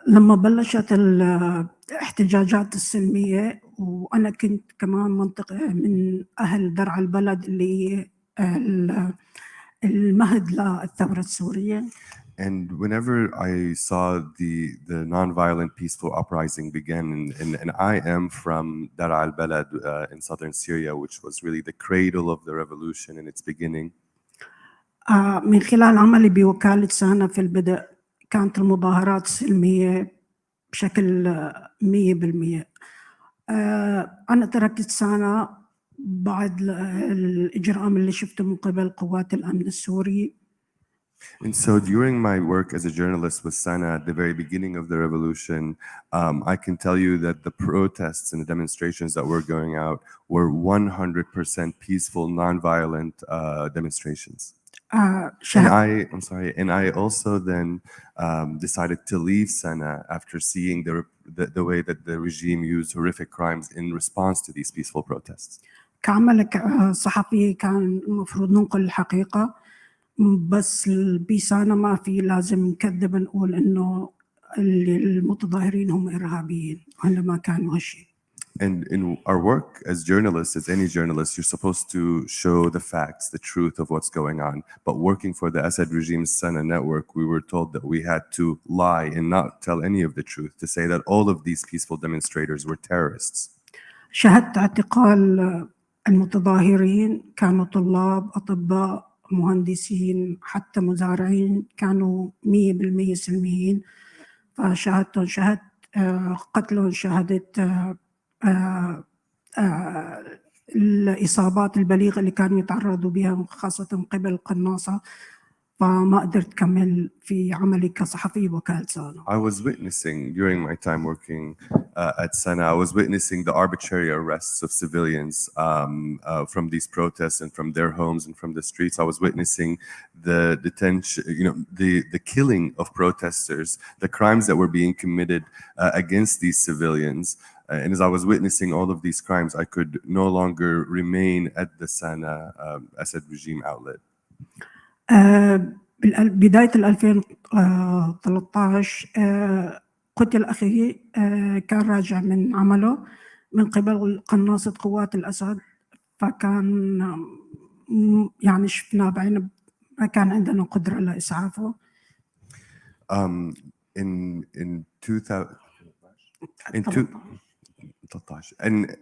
لما بلشت الاحتجاجات السلمية وأنا كنت كمان من أهل درعا البلد اللي المهد للثورة السورية. And whenever I saw the nonviolent peaceful uprising begin, and I am from Dar al-Balad in southern Syria, which was really the cradle of the revolution in its beginning. من خلال عملي بوكالة سانا في البدء كانت المظاهرات سلمية بشكل 100%. أنا تركت سانا بعد الإجرام اللي شفته من قبل قوات الأمن السوري. And so during my work as a journalist with Sana at the very beginning of the revolution, I can tell you that the protests and the demonstrations that were going out were 100% peaceful, nonviolent demonstrations. And I also then decided to leave Sana after seeing the way that the regime used horrific crimes in response to these peaceful protests. كعملك صحفي كان المفروض ننقل الحقيقة، بس بسانا ما في لازم نكذب نقول إنه المتظاهرين هم إرهابيين، وهنا ما كانوا هالشيء. And in our work as journalists, as any journalist, you're supposed to show the facts, the truth of what's going on. But working for the Assad regime's Sana network, we were told that we had to lie and not tell any of the truth, to say that all of these peaceful demonstrators were terrorists. شهدت اعتقال المتظاهرين، كانوا طلاب، أطباء، مهندسين، حتى مزارعين، كانوا 100% سلميين. فشهدت قتلهم، شهدت الإصابات البليغة اللي كانوا يتعرضوا بها خاصة من قبل القناصة. فما قدرت أكمل في عملي كصحفي وكالة سانا. I was witnessing during my time working at Sana, I was witnessing the arbitrary arrests of civilians from these protests and from their homes and from the streets. I was witnessing the detention, the killing of protesters, the crimes that were being committed against these civilians. And as I was witnessing all of these crimes, I could no longer remain at the Sana Assad regime outlet. بداية 2013 قتل أخي، كان راجع من عمله من قبل قناصة قوات الأسد، فكان يعني شفناه بعينه، ما كان عندنا قدرة لإسعافه. In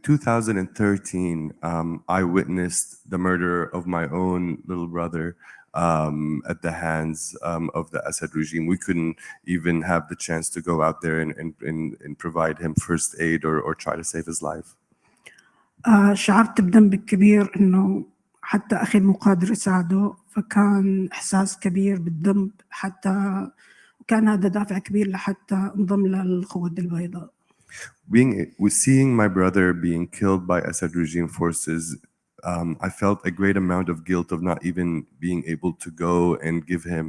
2013, I witnessed the murder of my own little brother at the hands of the Assad regime. We couldn't even have the chance to go out there and provide him first aid or try to save his life. شعرت بذنب كبير إنه حتى أخي مو قادر يساعده، فكان إحساس كبير بالذنب، حتى وكان هذا دافع كبير لحتى انضم للقوات البيضاء. Seeing my brother being killed by Assad regime forces, I felt a great amount of guilt of not even being able to go and give him,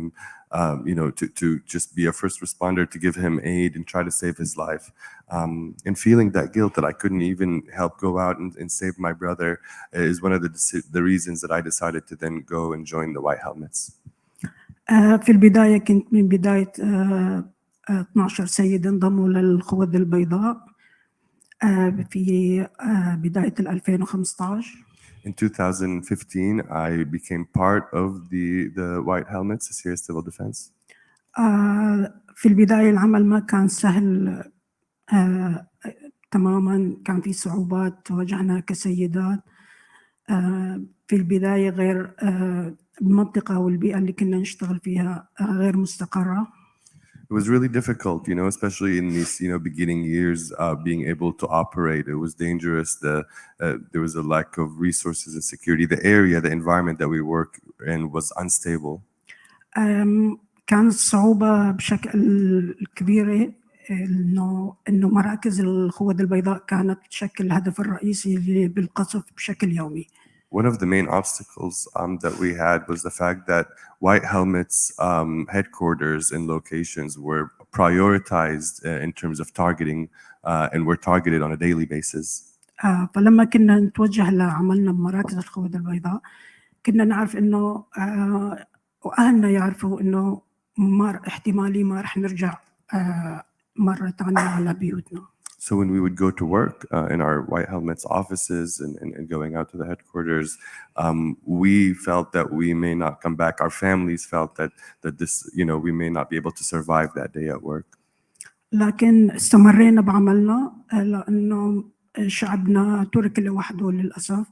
to just be a first responder, to give him aid and try to save his life. And feeling that guilt that I couldn't even help go out and save my brother is one of the reasons that I decided to then go and join the White Helmets. في البداية كنت من بداية 12 سيد انضموا للقوات البيضاء في بداية 2015. In 2015, I became part of the White Helmets, the Syria Civil Defense. في البداية العمل ما كان سهل تماما، كان في صعوبات تواجهنا كسيدات. في البداية غير المنطقة والبيئة اللي كنا نشتغل فيها غير مستقرة. It was really difficult, especially in these, beginning years, being able to operate. It was dangerous. There was a lack of resources and security. The area, the environment that we work in was unstable. كانت صعوبة بشكل كبيرة إنه مراكز القوات البيضاء كانت تشكل الهدف الرئيسي بالقصف بشكل يومي. One of the main obstacles that we had was the fact that White Helmets headquarters and locations were prioritized in terms of targeting and we're targeted on a daily basis. فلما كنا نتوجه لعملنا بمراكز الخوذة البيضاء كنا نعرف إنه وأهلنا يعرفوا إنه احتمالي ما رح نرجع مرة تانية على بيوتنا. So when we would go to work in our White Helmets offices and going out to the headquarters, we felt that we may not come back. Our families felt that this, we may not be able to survive that day at work. لكن استمرينا بعملنا لأنه شعبنا ترك لوحده للأسف،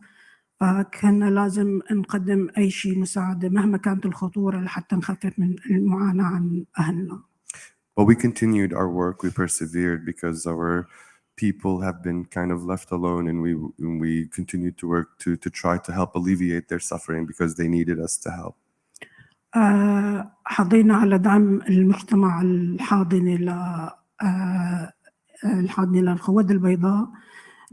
فكان لازم نقدم أي شيء مساعدة مهما كانت الخطورة لحتى نخفف من المعاناة عن أهلنا. But we continued our work, we persevered because our people have been kind of left alone, and we continued to work to try to help alleviate their suffering because they needed us to help. حضينا على دعم المجتمع الحاضنة للخوذة البيضاء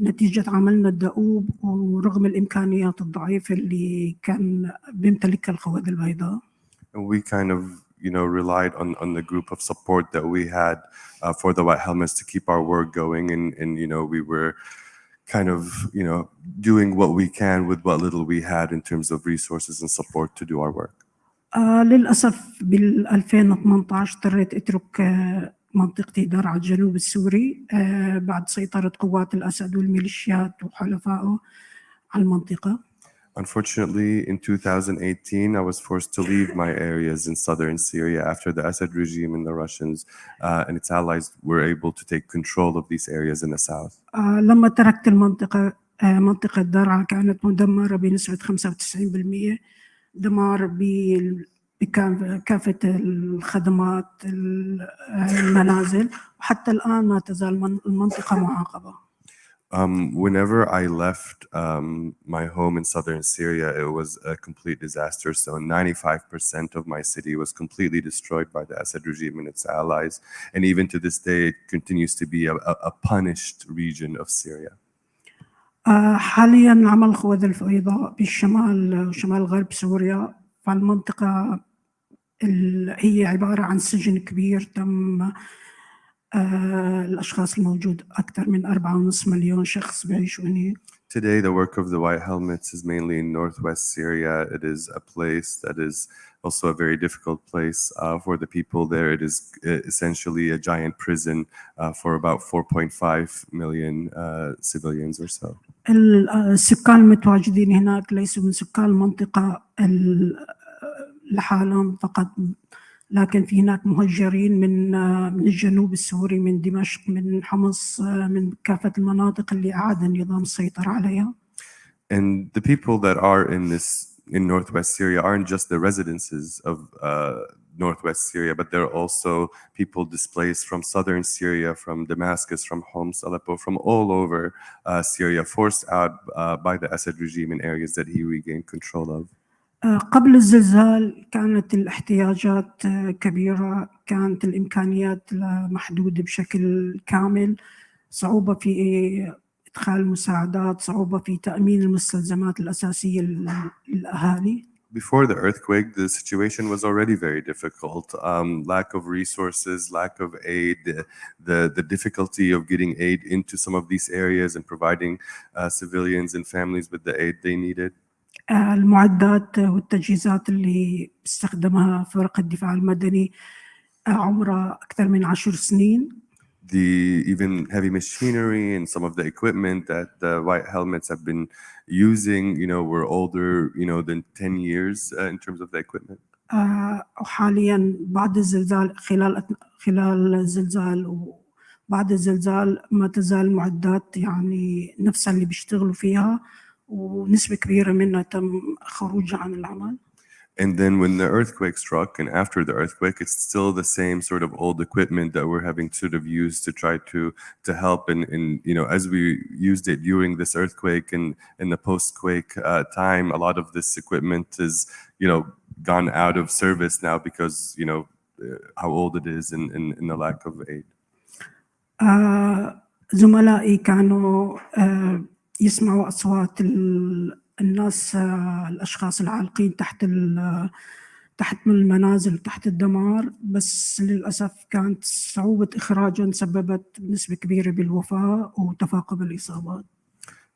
نتيجة عملنا الدؤوب ورغم الإمكانيات الضعيفة اللي كان بيمتلكها الخوذة البيضاء. And we kind of relied on the group of support that we had for the White Helmets to keep our work going, and we were kind of doing what we can with what little we had in terms of resources and support to do our work. للأسف بال2018 اضطريت أترك منطقتي درعا الجنوب السوري بعد سيطرة قوات الأسد والميليشيات وحلفائه على المنطقة. Unfortunately, in 2018, I was forced to leave my areas in southern Syria after the Assad regime and the Russians and its allies were able to take control of these areas in the south. لما تركت المنطقة منطقة درعا كانت مدمرة بنسبة 95%، دمار بكافة الخدمات المنازل، وحتى الآن ما تزال المنطقة معاقبة. Whenever I left my home in southern Syria, it was a complete disaster. So 95% of my city was completely destroyed by the Assad regime and its allies. And even to this day, it continues to be a punished region of Syria. حاليا عمل الخوذة البيضاء بالشمال وشمال غرب سوريا، فالمنطقة هي عبارة عن سجن كبير تم الأشخاص الموجود أكثر من 4.5 مليون شخص بيعيشوا هناك. Today, the work of the White Helmets is mainly in northwest Syria. It is a place that is also a very difficult place for the people there. It is essentially a giant prison for about 4.5 million civilians or so. السكان المتواجدين هناك ليسوا من سكان المنطقة لحالهم فقط، لكن في هناك مهجرين من الجنوب السوري، من دمشق، من حمص، من كافة المناطق اللي أعاد النظام السيطرة عليها. And the people that are in northwest Syria aren't just the residences of northwest Syria, but they're also people displaced from southern Syria, from Damascus, from Homs, Aleppo, from all over Syria, forced out by the Assad regime in areas that he regained control of. قبل الزلزال كانت الاحتياجات كبيرة، كانت الإمكانيات محدودة بشكل كامل، صعوبة في إدخال المساعدات، صعوبة في تأمين المستلزمات الأساسية للأهالي. Before the earthquake, the situation was already very difficult. Lack of resources, lack of aid, the difficulty of getting aid into some of these areas and providing civilians and families with the aid they needed. المعدات والتجهيزات اللي استخدمها فرق الدفاع المدني عمرها أكثر من 10 سنين. The even heavy machinery and some of the equipment that the White Helmets have been using, were older, than 10 years in terms of the equipment. وحاليا بعد الزلزال خلال الزلزال وبعد الزلزال ما تزال المعدات نفسها اللي بيشتغلوا فيها، ونسبة كبيرة منها تم خروجها عن العمل. And then when the earthquake struck and after the earthquake, it's still the same sort of old equipment that we're having sort of used to try to help. And as we used it during this earthquake and in the post-quake time, a lot of this equipment is, gone out of service now because, how old it is and the lack of aid. زملائي كانوا يسمعوا أصوات الناس، الأشخاص العالقين تحت تحت من المنازل تحت الدمار، بس للأسف كانت صعوبة إخراجهم سببت بنسبة كبيرة بالوفاة وتفاقم الإصابات.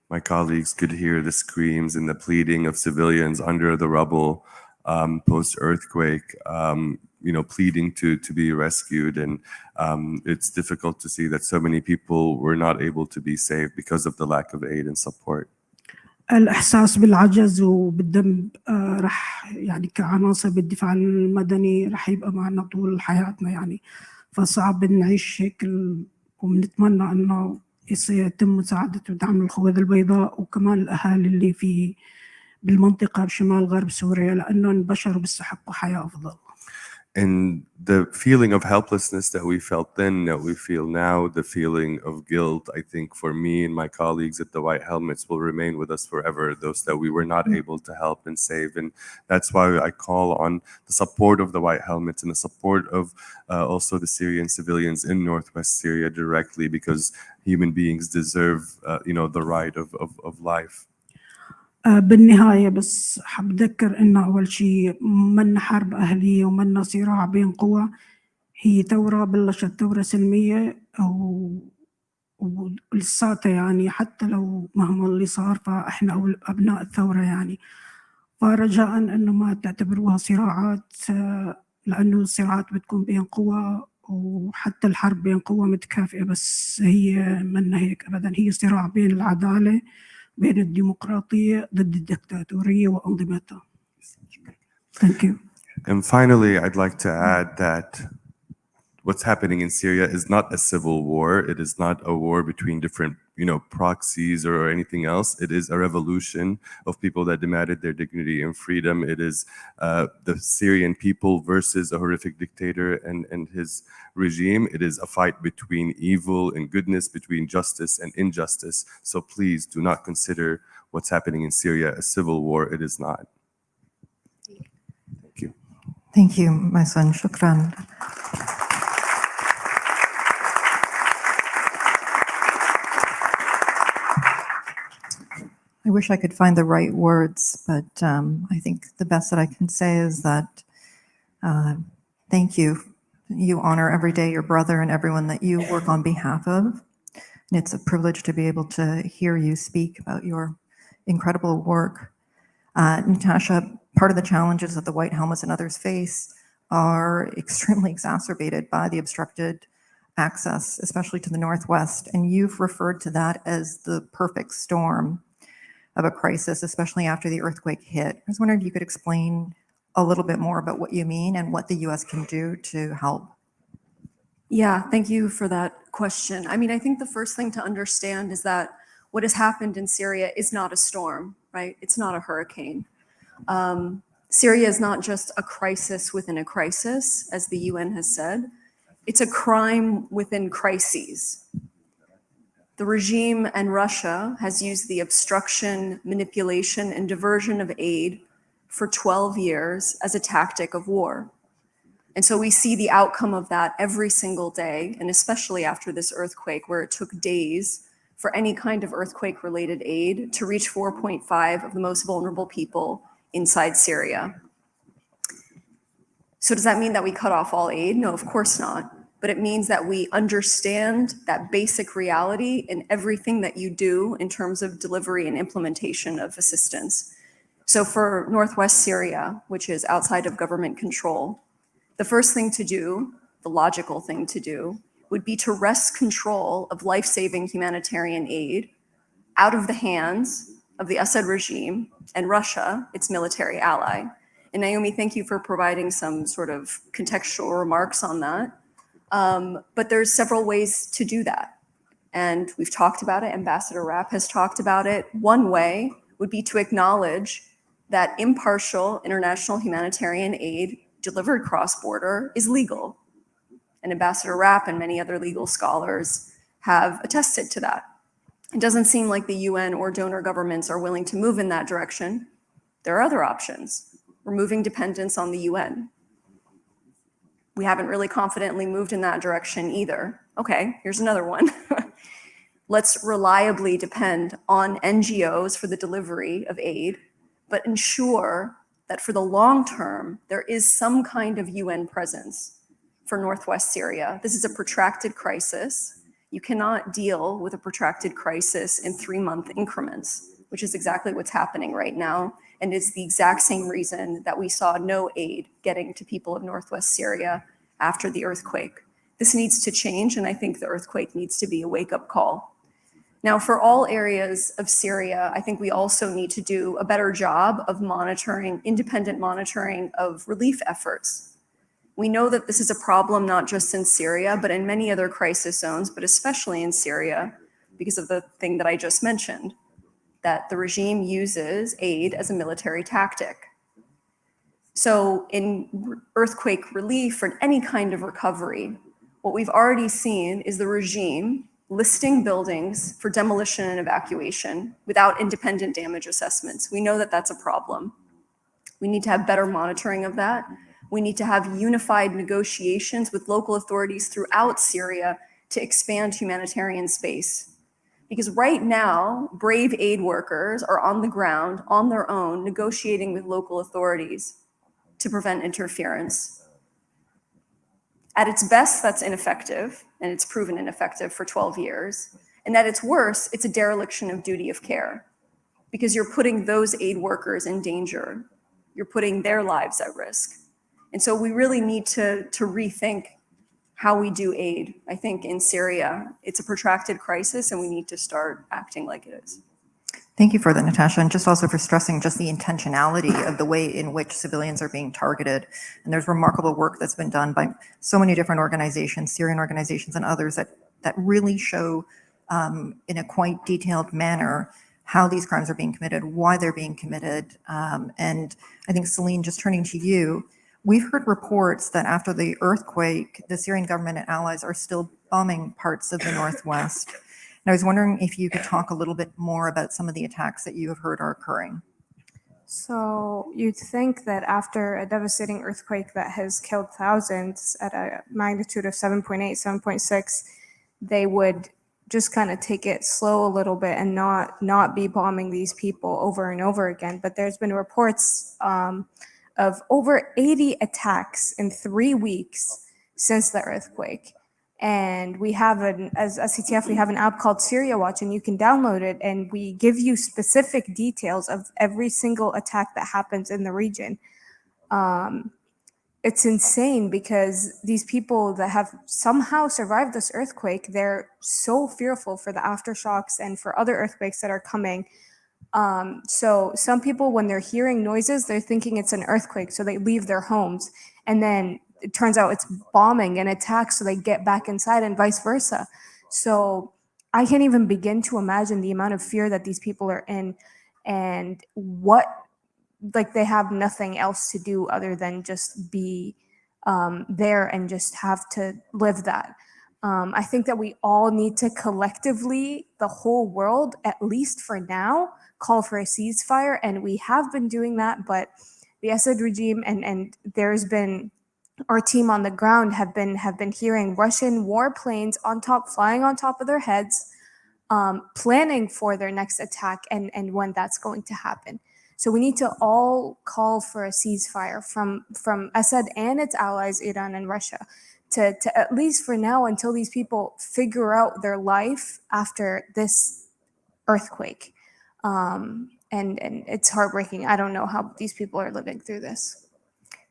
My colleagues could hear the screams and the pleading of civilians under the rubble post-earthquake, pleading to be rescued. And it's difficult to see that so many people were not able to be saved because of the lack of aid and support. الإحساس بالعجز وبالذنب رح يعني كعناصر بالدفاع المدني رح يبقى معنا طول حياتنا يعني، فصعب نعيش هيك وبنتمنى إنه يتم مساعدة ودعم الخوذة البيضاء وكمان الأهالي اللي في بالمنطقة بشمال غرب سوريا، لأنهم البشر بيستحقوا حياة أفضل. And the feeling of helplessness that we felt then, that we feel now, the feeling of guilt, I think for me and my colleagues at the White Helmets will remain with us forever, those that we were not able to help and save. And that's why I call on the support of the White Helmets and the support of also the Syrian civilians in Northwest Syria directly, because human beings deserve, the right of life. بالنهاية بس حاب أذكر إن أول شيء منا حرب أهلية ومنا صراع بين قوى، هي ثورة بلشت ثورة سلمية ولساتها يعني حتى لو مهما اللي صار فإحنا أبناء الثورة يعني، فرجاء إنه ما تعتبروها صراعات، لأنه الصراعات بتكون بين قوى وحتى الحرب بين قوى متكافئة، بس هي منا هيك أبدا، هي صراع بين العدالة بين الديمقراطية ضد الدكتاتورية وأنظمتها. Thank you. And finally, I'd like to add that what's happening in Syria is not a civil war. It is not a war between different, proxies or anything else. It is a revolution of people that demanded their dignity and freedom. It is the Syrian people versus a horrific dictator and his regime. It is a fight between evil and goodness, between justice and injustice. So please do not consider what's happening in Syria a civil war. It is not. Thank you. Thank you, my son. Shukran. I wish I could find the right words, but I think the best that I can say is that thank you. You honor every day your brother and everyone that you work on behalf of. And it's a privilege to be able to hear you speak about your incredible work. Natasha, part of the challenges that the White Helmets and others face are extremely exacerbated by the obstructed access, especially to the Northwest. And you've referred to that as the perfect storm of a crisis, especially after the earthquake hit. I was wondering if you could explain a little bit more about what you mean and what the U.S. can do to help. Yeah, thank you for that question. I mean, I think the first thing to understand is that what has happened in Syria is not a storm, right? It's not a hurricane. Syria is not just a crisis within a crisis, as the UN has said. It's a crime within crises. The regime and Russia has used the obstruction, manipulation, and diversion of aid for 12 years as a tactic of war. And so we see the outcome of that every single day, and especially after this earthquake, where it took days for any kind of earthquake-related aid to reach 4.5 of the most vulnerable people inside Syria. So does that mean that we cut off all aid? No, of course not. But it means that we understand that basic reality in everything that you do in terms of delivery and implementation of assistance. So for Northwest Syria, which is outside of government control, the first thing to do, the logical thing to do, would be to wrest control of life-saving humanitarian aid out of the hands of the Assad regime and Russia, its military ally. And Naomi, thank you for providing some sort of contextual remarks on that. But there's several ways to do that. And we've talked about it. Ambassador Rapp has talked about it. One way would be to acknowledge that impartial international humanitarian aid delivered cross-border is legal. And Ambassador Rapp and many other legal scholars have attested to that. It doesn't seem like the UN or donor governments are willing to move in that direction. There are other options. Removing dependence on the UN. We haven't really confidently moved in that direction either. Okay, here's another one. Let's reliably depend on NGOs for the delivery of aid, but ensure that for the long term, there is some kind of UN presence for Northwest Syria. This is a protracted crisis. You cannot deal with a protracted crisis in 3-month increments, which is exactly what's happening right now. And it's the exact same reason that we saw no aid getting to people of Northwest Syria after the earthquake. This needs to change, and I think the earthquake needs to be a wake-up call. Now, for all areas of Syria, I think we also need to do a better job of monitoring, independent monitoring of relief efforts. We know that this is a problem not just in Syria, but in many other crisis zones, but especially in Syria, because of the thing that I just mentioned, that the regime uses aid as a military tactic. So in earthquake relief or any kind of recovery, what we've already seen is the regime listing buildings for demolition and evacuation without independent damage assessments. We know that that's a problem. We need to have better monitoring of that. We need to have unified negotiations with local authorities throughout Syria to expand humanitarian space. Because right now, brave aid workers are on the ground, on their own, negotiating with local authorities to prevent interference. At its best, that's ineffective, and it's proven ineffective for 12 years. And at its worst, it's a dereliction of duty of care, because you're putting those aid workers in danger. You're putting their lives at risk. And so we really need to rethink how we do aid. I think in Syria, it's a protracted crisis, and we need to start acting like it is. Thank you for that, Natasha, and just also for stressing just the intentionality of the way in which civilians are being targeted. And there's remarkable work that's been done by so many different organizations, Syrian organizations and others, that really show in a quite detailed manner how these crimes are being committed, why they're being committed. And I think, Celine, just turning to you, we've heard reports that after the earthquake, the Syrian government and allies are still bombing parts of the Northwest. And I was wondering if you could talk a little bit more about some of the attacks that you have heard are occurring. So you'd think that after a devastating earthquake that has killed thousands at a magnitude of 7.8, 7.6, they would just kind of take it slow a little bit and not be bombing these people over and over again. But there's been reports of over 80 attacks in 3 weeks since the earthquake. And we have as CTF, we have an app called Syria Watch, and you can download it, and we give you specific details of every single attack that happens in the region. It's insane because these people that have somehow survived this earthquake, they're so fearful for the aftershocks and for other earthquakes that are coming. So some people, when they're hearing noises, they're thinking it's an earthquake, so they leave their homes, and then it turns out it's bombing and attacks, so they get back inside, and vice versa. So I can't even begin to imagine the amount of fear that these people are in, and they have nothing else to do other than just be there and just have to live that. I think that we all need to collectively, the whole world, at least for now, call for a ceasefire, and we have been doing that, but the Assad regime and there's been our team on the ground have been hearing Russian warplanes flying on top of their heads, planning for their next attack and when that's going to happen. So we need to all call for a ceasefire from Assad and its allies, Iran and Russia, to at least for now, until these people figure out their life after this earthquake. And it's heartbreaking. I don't know how these people are living through this.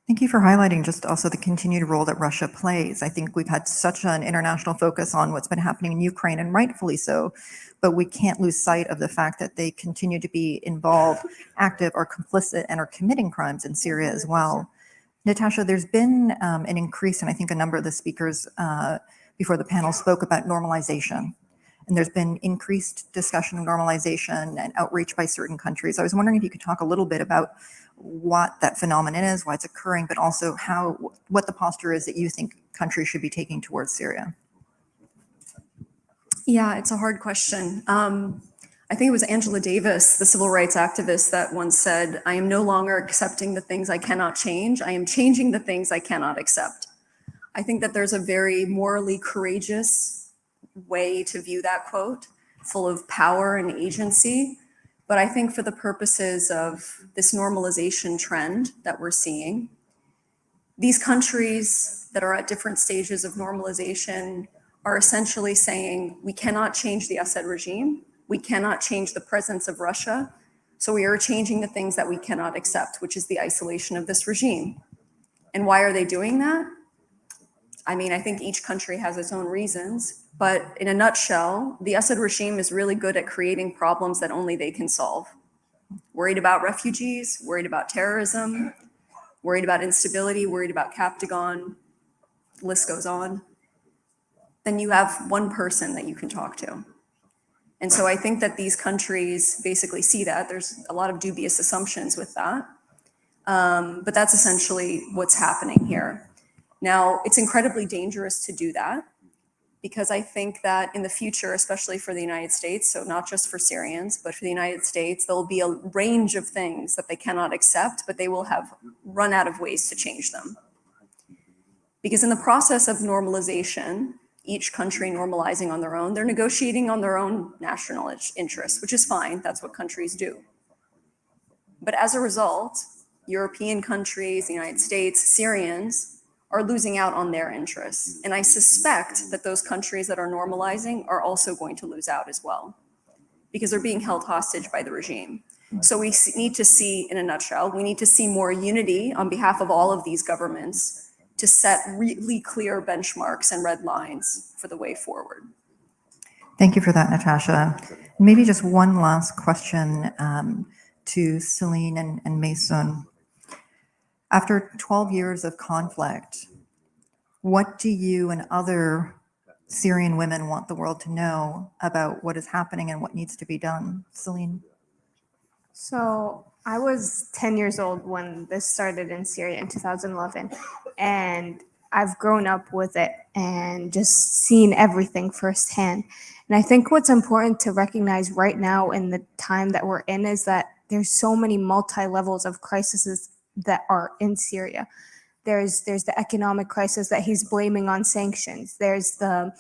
Thank you for highlighting just also the continued role that Russia plays. I think we've had such an international focus on what's been happening in Ukraine, and rightfully so, but we can't lose sight of the fact that they continue to be involved, active, or complicit, and are committing crimes in Syria as well. Natasha, there's been an increase, and I think a number of the speakers before the panel spoke about normalization. And there's been increased discussion of normalization and outreach by certain countries. I was wondering if you could talk a little bit about what that phenomenon is, why it's occurring, but also what the posture is that you think countries should be taking towards Syria. Yeah, it's a hard question. I think it was Angela Davis, the civil rights activist, that once said, "I am no longer accepting the things I cannot change. I am changing the things I cannot accept." I think that there's a very morally courageous way to view that quote, full of power and agency. But I think for the purposes of this normalization trend that we're seeing, these countries that are at different stages of normalization are essentially saying, we cannot change the Assad regime, we cannot change the presence of Russia, so we are changing the things that we cannot accept, which is the isolation of this regime. And why are they doing that? I mean, I think each country has its own reasons, but in a nutshell, the Assad regime is really good at creating problems that only they can solve. Worried about refugees, worried about terrorism, worried about instability, worried about Captagon, the list goes on. Then you have one person that you can talk to. And so I think that these countries basically see that. There's a lot of dubious assumptions with that. But that's essentially what's happening here. Now, it's incredibly dangerous to do that because I think that in the future, especially for the United States, so not just for Syrians, but for the United States, there'll be a range of things that they cannot accept, but they will have run out of ways to change them. Because in the process of normalization, each country normalizing on their own, they're negotiating on their own national interests, which is fine. That's what countries do. But as a result, European countries, the United States, Syrians are losing out on their interests. And I suspect that those countries that are normalizing are also going to lose out as well because they're being held hostage by the regime. So we need to see, in a nutshell, we need to see more unity on behalf of all of these governments to set really clear benchmarks and red lines for the way forward. Thank you for that, Natasha. Maybe just one last question to Celine and Maysoon. After 12 years of conflict, what do you and other Syrian women want the world to know about what is happening and what needs to be done? Celine? So I was 10 years old when this started in Syria in 2011, and I've grown up with it and just seen everything firsthand. And I think what's important to recognize right now in the time that we're in is that there's so many multi-levels of crises that are in Syria. There's the economic crisis that he's blaming on sanctions. There's the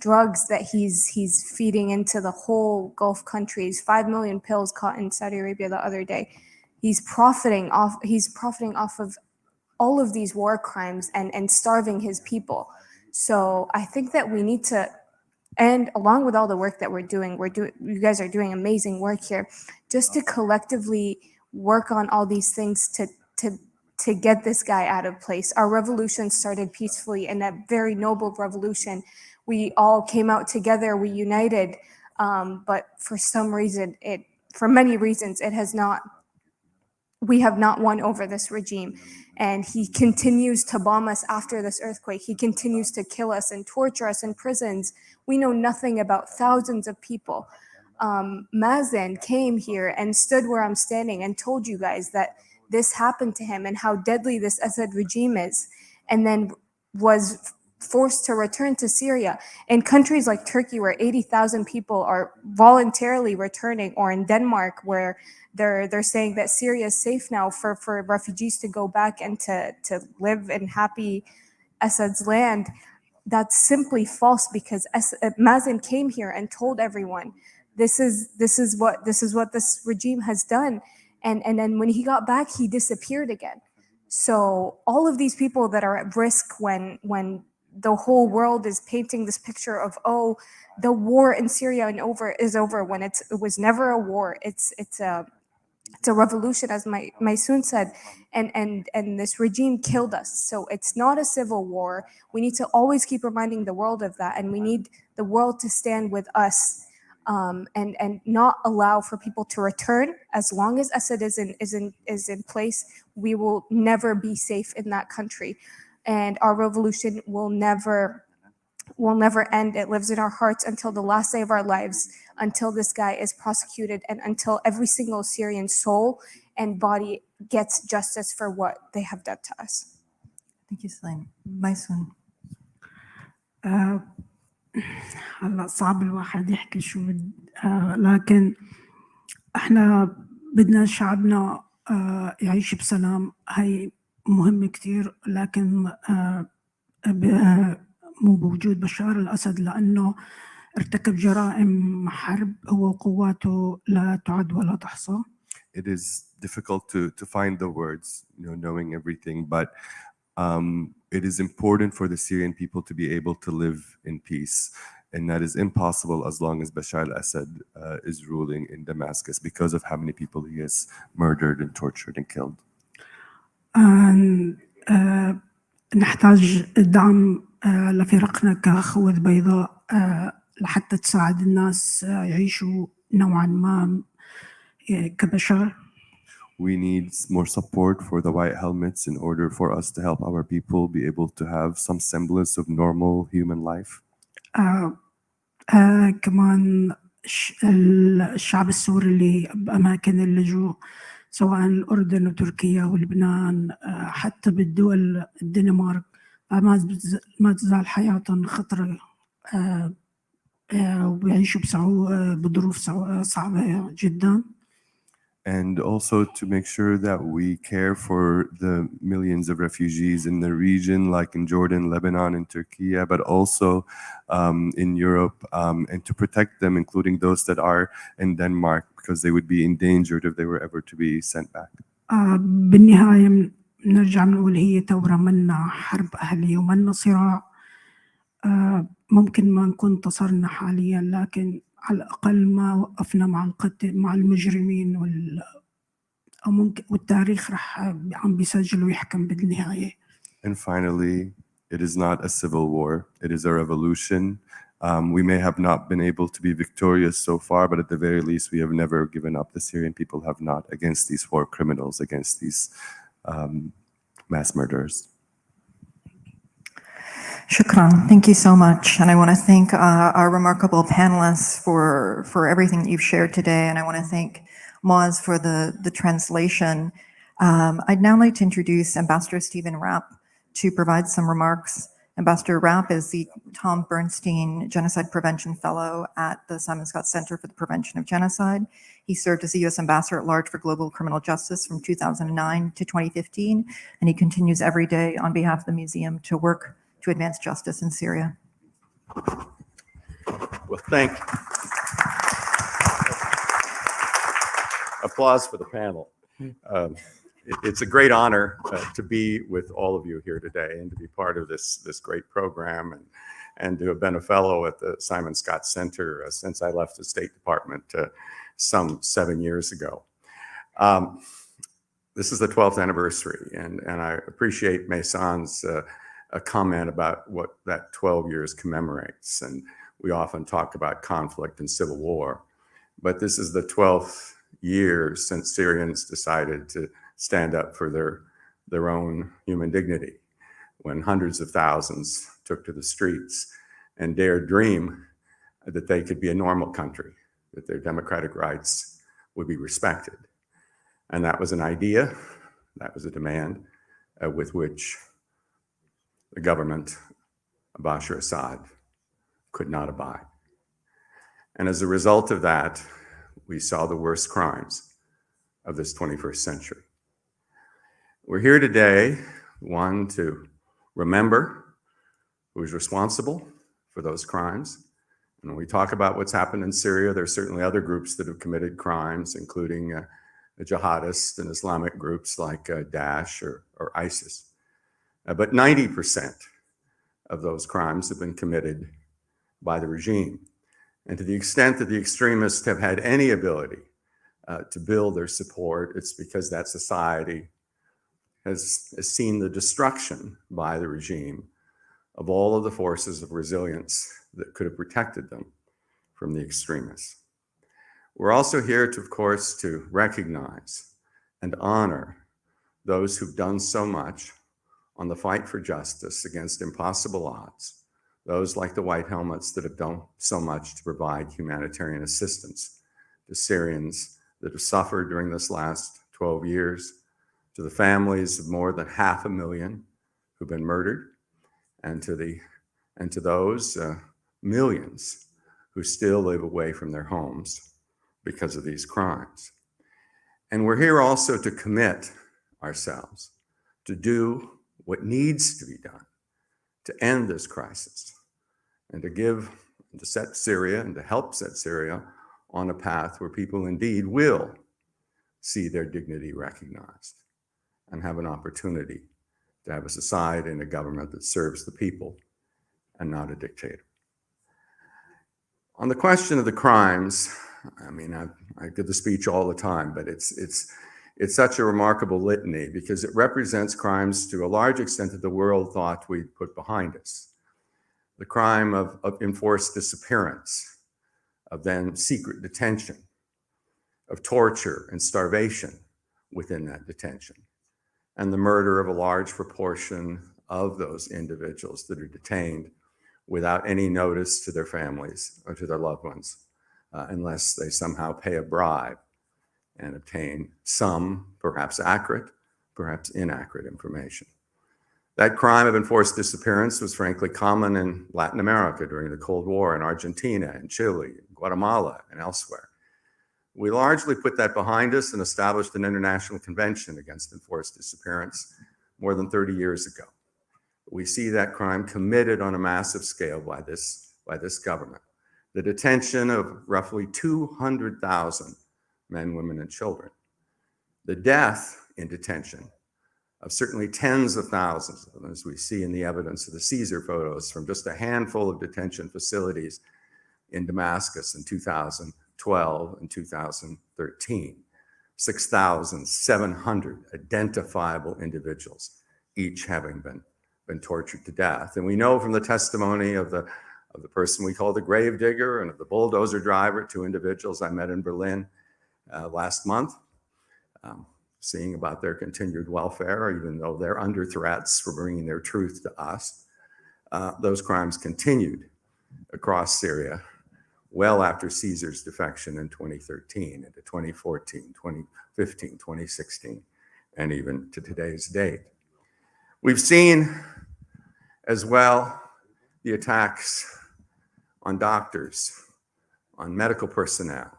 drugs that he's feeding into the whole Gulf countries. 5 million pills caught in Saudi Arabia the other day. He's profiting off of all of these war crimes and starving his people. So I think that we need to, and along with all the work that you guys are doing amazing work here, just to collectively work on all these things to get this guy out of place. Our revolution started peacefully, and a very noble revolution. We all came out together, we united, but for some reason, for many reasons, we have not won over this regime. And he continues to bomb us after this earthquake. He continues to kill us and torture us in prisons. We know nothing about thousands of people. Mazen came here and stood where I'm standing and told you guys that this happened to him and how deadly this Assad regime is, and then was forced to return to Syria. In countries like Turkey, where 80,000 people are voluntarily returning, or in Denmark, where they're saying that Syria is safe now for refugees to go back and to live in happy Assad's land, that's simply false, because Mazen came here and told everyone, this is what this regime has done. And then when he got back, he disappeared again. So all of these people that are at risk when the whole world is painting this picture of, oh, the war in Syria is over, when it was never a war. It's a revolution, as Maysoon said, and this regime killed us. So it's not a civil war. We need to always keep reminding the world of that, and we need the world to stand with us. And not allow for people to return. As long as Assad is in place, we will never be safe in that country, and our revolution will never end. It lives in our hearts until the last day of our lives, until this guy is prosecuted, and until every single Syrian soul and body gets justice for what they have done to us. Thank you, Celine. Maysoon. هلا صعب الواحد يحكي شو لكن احنا بدنا شعبنا يعيش بسلام. هي مهم كتير، لكن مو بوجود بشار الأسد، لأنه ارتكب جرائم حرب هو وقواته لا تعد ولا تحصى. It is difficult to find the words, knowing everything, but it is important for the Syrian people to be able to live in peace. And that is impossible as long as Bashar al-Assad is ruling in Damascus because of how many people he has murdered and tortured and killed. نحتاج دعم لفرقنا كأخوة بيضاء لحتى تساعد الناس يعيشوا نوعا ما كبشر. We need more support for the white helmets in order for us to help our people be able to have some semblance of normal human life. كمان الشعب السوري اللي بأماكن اللجوء سواء الأردن وتركيا ولبنان حتى بالدول الدنمارك ما تزال حياتهم خطرة ويعيشوا بظروف صعبة جدا. And also to make sure that we care for the millions of refugees in the region, like in Jordan, Lebanon, and Turkey, but also in Europe, and to protect them, including those that are in Denmark, because they would be endangered if they were ever to be sent back. بالنهاية نرجع نقول هي ثورة منا حرب أهلية ومنا صراع. ممكن ما نكون انتصرنا حاليا لكن على الأقل ما وقفنا مع القتل مع المجرمين والتاريخ رح عم بيسجل ويحكم بالنهاية. And finally, it is not a civil war. It is a revolution. We may have not been able to be victorious so far, but at the very least, we have never given up. The Syrian people have not against these war criminals, against these mass murderers. Shukran. Thank you so much. And I want to thank our remarkable panelists for everything that you've shared today. And I want to thank Moz for the translation. I'd now like to introduce Ambassador Stephen Rapp to provide some remarks. Ambassador Rapp is the Tom Bernstein Genocide Prevention Fellow at the Simon Skjodt Center for the Prevention of Genocide. He served as the U.S. Ambassador at Large for Global Criminal Justice from 2009 to 2015, and he continues every day on behalf of the museum to work to advance justice in Syria. Well, thank you. Applause for the panel. It's a great honor to be with all of you here today and to be part of this great program and to have been a fellow at the Simon Skjodt Center since I left the State Department some 7 years ago. This is the 12th anniversary, and I appreciate Mason's a comment about what that 12 years commemorates. And we often talk about conflict and civil war, but this is the 12th year since Syrians decided to stand up for their own human dignity, when hundreds of thousands took to the streets and dared dream that they could be a normal country, that their democratic rights would be respected. And that was an idea, that was a demand with which the government of Bashar Assad could not abide. And as a result of that, we saw the worst crimes of this 21st century. We're here today, one, to remember who is responsible for those crimes. And when we talk about what's happened in Syria, there are certainly other groups that have committed crimes, including the jihadists and Islamic groups like Daesh or ISIS. But 90% of those crimes have been committed by the regime. And to the extent that the extremists have had any ability to build their support, it's because that society has seen the destruction by the regime of all of the forces of resilience that could have protected them from the extremists. We're also here to, of course, to recognize and honor those who've done so much on the fight for justice against impossible odds, those like the White Helmets that have done so much to provide humanitarian assistance to Syrians that have suffered during this last 12 years, to the families of more than 500,000 who've been murdered, and to those millions who still live away from their homes because of these crimes. And we're here also to commit ourselves to do what needs to be done to end this crisis and to give and to set Syria and to help set Syria on a path where people indeed will see their dignity recognized and have an opportunity to have a society and a government that serves the people and not a dictator. On the question of the crimes, I mean, I give the speech all the time, but it's such a remarkable litany because it represents crimes to a large extent that the world thought we'd put behind us. The crime of enforced disappearance, of then secret detention, of torture and starvation within that detention, and the murder of a large proportion of those individuals that are detained without any notice to their families or to their loved ones, unless they somehow pay a bribe and obtain some, perhaps accurate, perhaps inaccurate information. That crime of enforced disappearance was frankly common in Latin America during the Cold War, in Argentina, in Chile, Guatemala, and elsewhere. We largely put that behind us and established an international convention against enforced disappearance more than 30 years ago. We see that crime committed on a massive scale by this government. The detention of roughly 200,000 men, women, and children. The death in detention of certainly tens of thousands of them, as we see in the evidence of the Caesar photos from just a handful of detention facilities in Damascus in 2012 and 2013. 6,700 identifiable individuals, each having been tortured to death. And we know from the testimony of the person we call the grave digger and of the bulldozer driver, two individuals I met in Berlin last month, seeing about their continued welfare, even though they're under threats for bringing their truth to us. Those crimes continued across Syria well after Caesar's defection in 2013, into 2014, 2015, 2016, and even to today's date. We've seen as well the attacks on doctors, on medical personnel,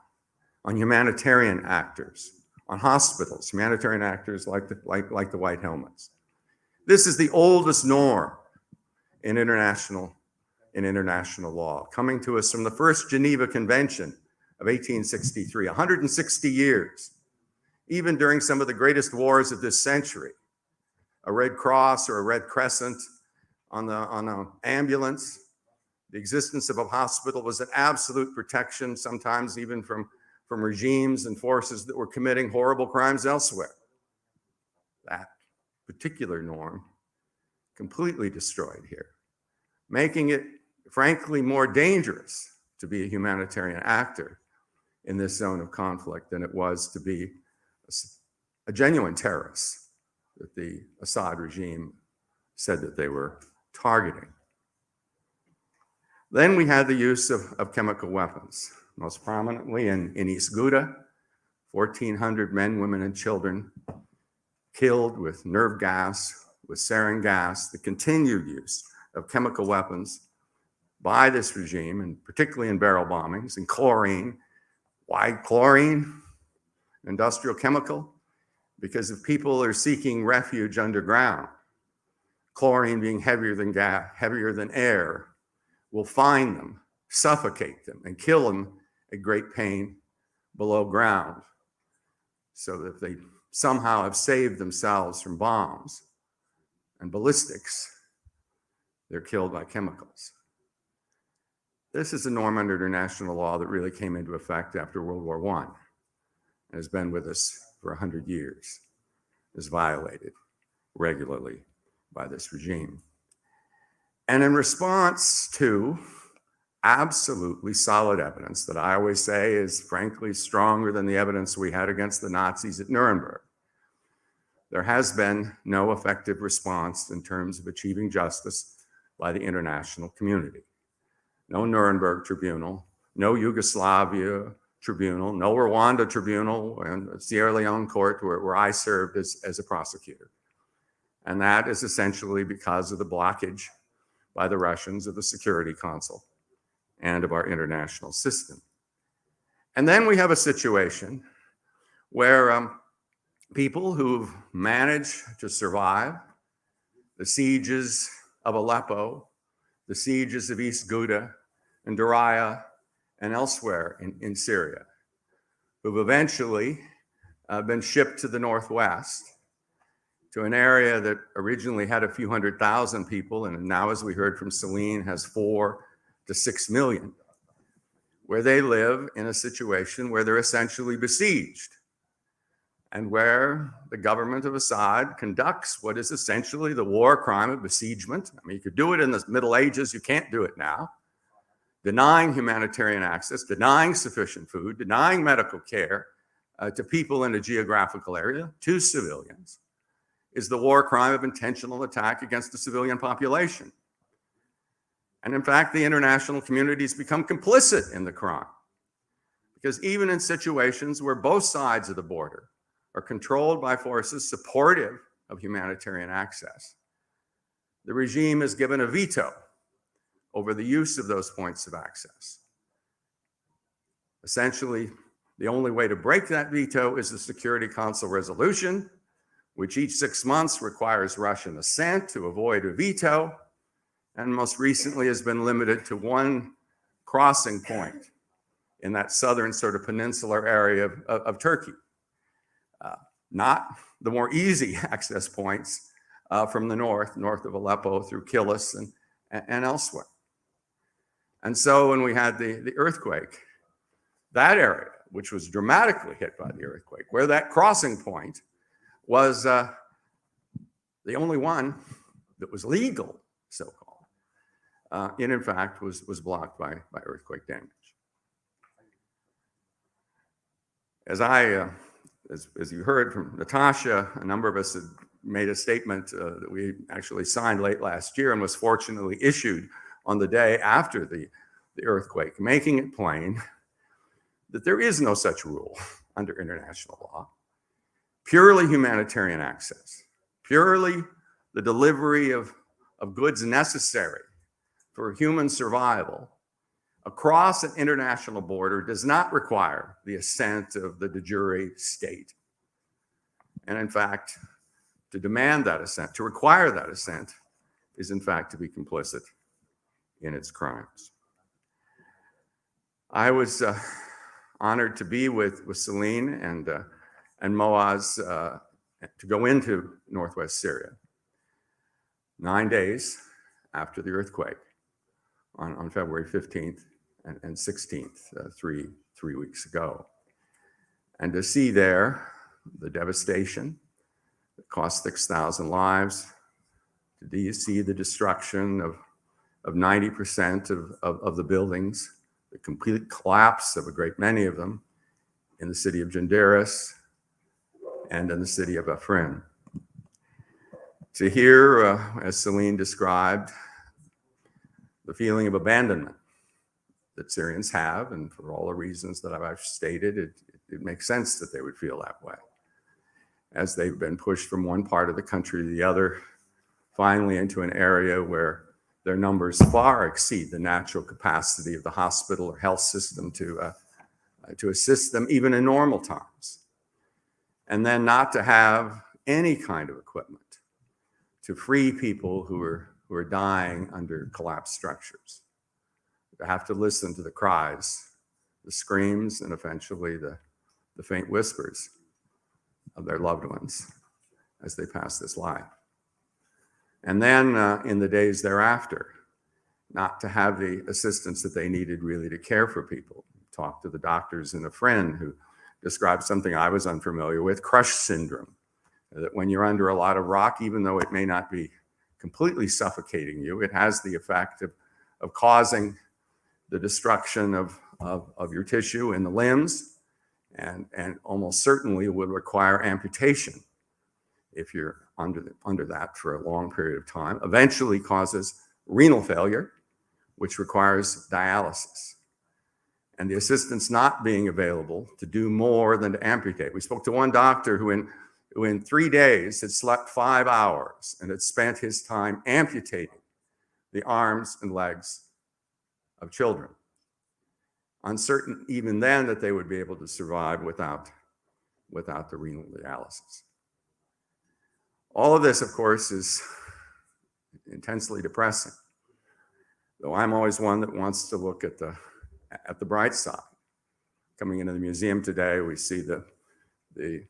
on humanitarian actors, on hospitals, humanitarian actors like the White Helmets. This is the oldest norm in international law, coming to us from the first Geneva Convention of 1863, 160 years. Even during some of the greatest wars of this century, a Red Cross or a Red Crescent on an ambulance, the existence of a hospital was an absolute protection, sometimes even from regimes and forces that were committing horrible crimes elsewhere. That particular norm completely destroyed here, making it, frankly, more dangerous to be a humanitarian actor in this zone of conflict than it was to be a genuine terrorist that the Assad regime said that they were targeting. Then we had the use of chemical weapons, most prominently in East Ghouta, 1,400 men, women, and children killed with nerve gas, with sarin gas, the continued use of chemical weapons by this regime, and particularly in barrel bombings, and chlorine. Why chlorine? Industrial chemical? Because if people are seeking refuge underground, chlorine being heavier than gas, heavier than air, will find them, suffocate them, and kill them at great pain below ground. So that if they somehow have saved themselves from bombs and ballistics, they're killed by chemicals. This is a norm under international law that really came into effect after World War I and has been with us for 100 years, is violated regularly by this regime. And in response to absolutely solid evidence that I always say is frankly stronger than the evidence we had against the Nazis at Nuremberg, there has been no effective response in terms of achieving justice by the international community. No Nuremberg tribunal, no Yugoslavia tribunal, no Rwanda tribunal, and Sierra Leone court where I served as a prosecutor. And that is essentially because of the blockage by the Russians of the Security Council and of our international system. And then we have a situation where people who've managed to survive the sieges of Aleppo, the sieges of East Ghouta, and Daraya and elsewhere in Syria, who've eventually been shipped to the northwest, to an area that originally had a few 100,000 people, and now, as we heard from Celine, has 4 to 6 million, where they live in a situation where they're essentially besieged, and where the government of Assad conducts what is essentially the war crime of besiegement. I mean, you could do it in the Middle Ages, you can't do it now. Denying humanitarian access, denying sufficient food, denying medical care to people in a geographical area, to civilians, is the war crime of intentional attack against the civilian population. And in fact, the international community has become complicit in the crime, because even in situations where both sides of the border are controlled by forces supportive of humanitarian access, the regime is given a veto over the use of those points of access. Essentially, the only way to break that veto is the Security Council resolution, which each 6 months requires Russian assent to avoid a veto, and most recently has been limited to one crossing point in that southern sort of peninsular area of Turkey. Not the more easy access points from the north of Aleppo through Kilis and elsewhere. And so when we had the earthquake, that area, which was dramatically hit by the earthquake, where that crossing point was the only one that was legal, so-called, in fact was blocked by earthquake damage. As you heard from Natasha, a number of us had made a statement that we actually signed late last year and was fortunately issued on the day after the earthquake, making it plain that there is no such rule under international law. Purely humanitarian access, purely the delivery of goods necessary for human survival across an international border does not require the assent of the de jure state. And in fact, to demand that assent, to require that assent, is in fact to be complicit in its crimes. I was honored to be with Celine and Moaz to go into northwest Syria 9 days after the earthquake on February 15th and 16th, three weeks ago. And to see there the devastation that cost 6,000 lives, to see the destruction of 90% of the buildings, the complete collapse of a great many of them in the city of Jandaris and in the city of Afrin. To hear, as Celine described, the feeling of abandonment that Syrians have, and for all the reasons that I've stated, it makes sense that they would feel that way, as they've been pushed from one part of the country to the other, finally into an area where their numbers far exceed the natural capacity of the hospital or health system to assist them even in normal times. And then not to have any kind of equipment to free people who are dying under collapsed structures. To have to listen to the cries, the screams, and eventually the faint whispers of their loved ones as they pass this life. And then in the days thereafter, not to have the assistance that they needed really to care for people. Talked to the doctors and a friend who described something I was unfamiliar with, crush syndrome. That when you're under a lot of rock, even though it may not be completely suffocating you, it has the effect of causing the destruction of your tissue in the limbs, and almost certainly would require amputation if you're under that for a long period of time. Eventually causes renal failure, which requires dialysis. And the assistance not being available to do more than to amputate. We spoke to one doctor who in 3 days had slept 5 hours and had spent his time amputating the arms and legs of children, uncertain even then that they would be able to survive without the renal dialysis. All of this, of course, is intensely depressing. Though I'm always one that wants to look at the bright side. Coming into the museum today, we see the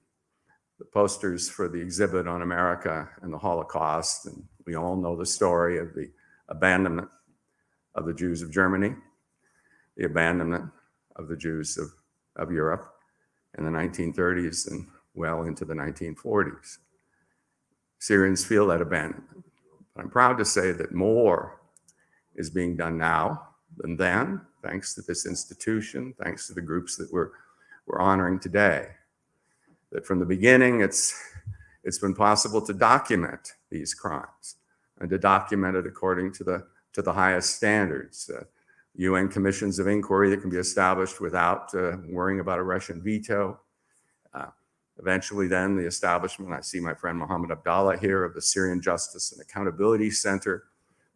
posters for the exhibit on America and the Holocaust, and we all know the story of the abandonment of the Jews of Germany, the abandonment of the Jews of Europe in the 1930s and well into the 1940s. Syrians feel that abandonment. But I'm proud to say that more is being done now than then, thanks to this institution, thanks to the groups that we're honoring today. That from the beginning, it's been possible to document these crimes and to document it according to the highest standards. UN commissions of inquiry that can be established without worrying about a Russian veto. Eventually then the establishment, I see my friend Mohammed Abdallah here, of the Syrian Justice and Accountability Center.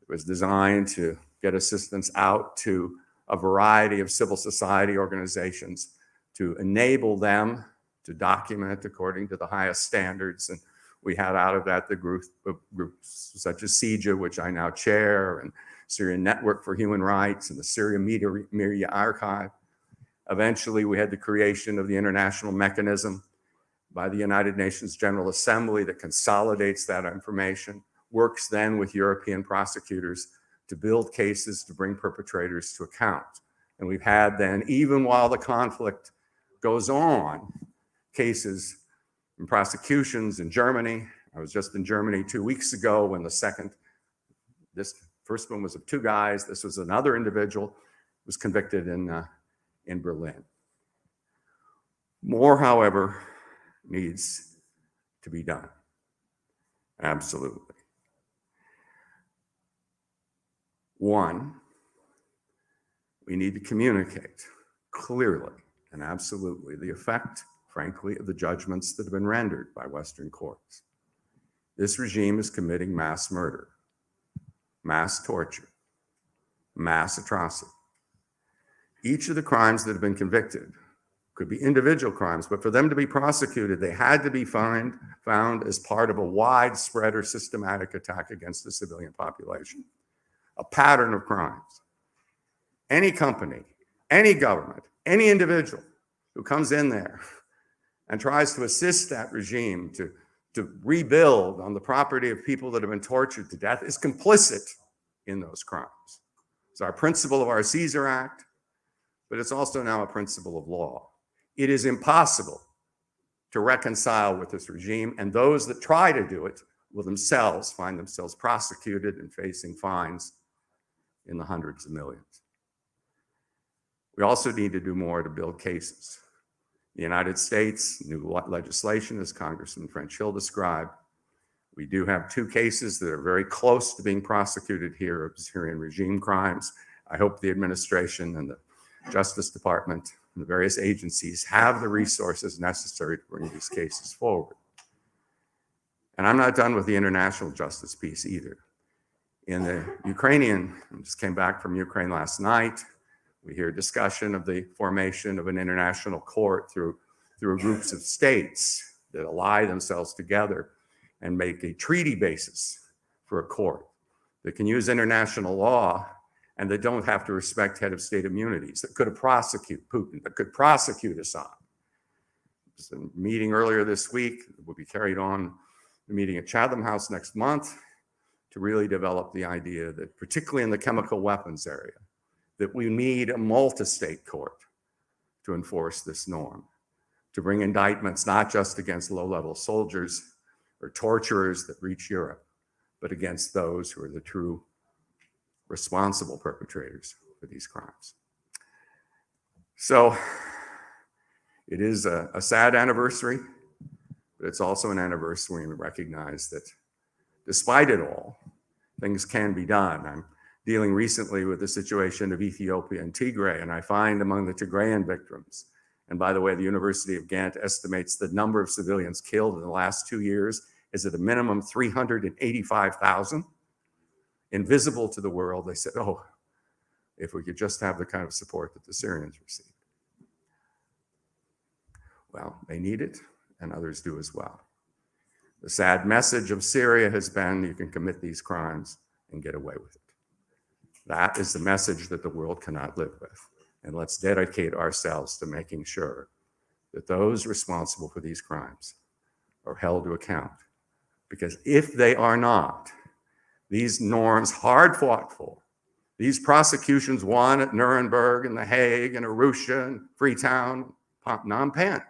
It was designed to get assistance out to a variety of civil society organizations to enable them to document according to the highest standards. And we had out of that the groups such as CIJA, which I now chair, and Syrian Network for Human Rights, and the Syrian Media Archive. Eventually, we had the creation of the international mechanism by the United Nations General Assembly that consolidates that information, works then with European prosecutors to build cases to bring perpetrators to account. And we've had then, even while the conflict goes on, cases and prosecutions in Germany. I was just in Germany 2 weeks ago when this first one was of two guys. This was another individual who was convicted in Berlin. More, however, needs to be done. Absolutely. One, we need to communicate clearly and absolutely the effect, frankly, of the judgments that have been rendered by Western courts. This regime is committing mass murder, mass torture, mass atrocity. Each of the crimes that have been convicted could be individual crimes, but for them to be prosecuted, they had to be found as part of a widespread or systematic attack against the civilian population, a pattern of crimes. Any company, any government, any individual who comes in there and tries to assist that regime to rebuild on the property of people that have been tortured to death is complicit in those crimes. It's our principle of our Caesar Act, but it's also now a principle of law. It is impossible to reconcile with this regime, and those that try to do it will themselves find themselves prosecuted and facing fines in the hundreds of millions. We also need to do more to build cases. The United States, new legislation, as Congressman French Hill described. We do have 2 cases that are very close to being prosecuted here of Syrian regime crimes. I hope the administration and the Justice Department and the various agencies have the resources necessary to bring these cases forward. And I'm not done with the international justice piece either. In the Ukrainian, I just came back from Ukraine last night. We hear discussion of the formation of an international court through groups of states that ally themselves together and make a treaty basis for a court that can use international law and that don't have to respect head of state immunities, that could prosecute Putin, that could prosecute Assad. There's a meeting earlier this week that will be carried on, the meeting at Chatham House next month, to really develop the idea that, particularly in the chemical weapons area, that we need a multi-state court to enforce this norm, to bring indictments not just against low-level soldiers or torturers that reach Europe, but against those who are the true responsible perpetrators for these crimes. So it is a sad anniversary, but it's also an anniversary when we recognize that despite it all, things can be done. I'm dealing recently with the situation of Ethiopia and Tigray, and I find among the Tigrayan victims, and by the way, the University of Ghent estimates the number of civilians killed in the last 2 years is at a minimum 385,000. Invisible to the world, they said, oh, if we could just have the kind of support that the Syrians received. Well, they need it, and others do as well. The sad message of Syria has been you can commit these crimes and get away with it. That is the message that the world cannot live with. And let's dedicate ourselves to making sure that those responsible for these crimes are held to account. Because if they are not, these norms, hard fought for, these prosecutions won at Nuremberg and The Hague and Arusha and Freetown, Phnom Penh,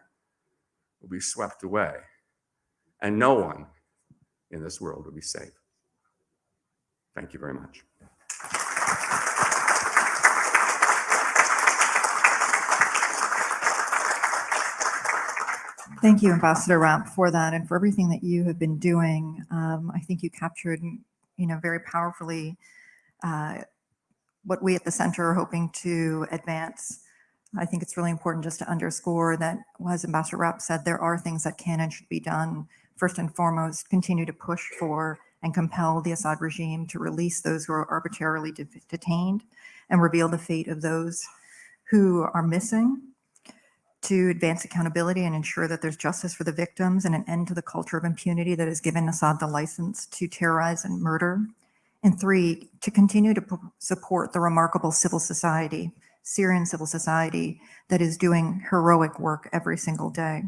will be swept away. And no one in this world will be safe. Thank you very much. Thank you, Ambassador Rapp, for that and for everything that you have been doing. I think you captured, very powerfully what we at the center are hoping to advance. I think it's really important just to underscore that, as Ambassador Rapp said, there are things that can and should be done. First and foremost, continue to push for and compel the Assad regime to release those who are arbitrarily detained and reveal the fate of those who are missing, to advance accountability and ensure that there's justice for the victims and an end to the culture of impunity that has given Assad the license to terrorize and murder. And 3, to continue to support the remarkable civil society, Syrian civil society, that is doing heroic work every single day.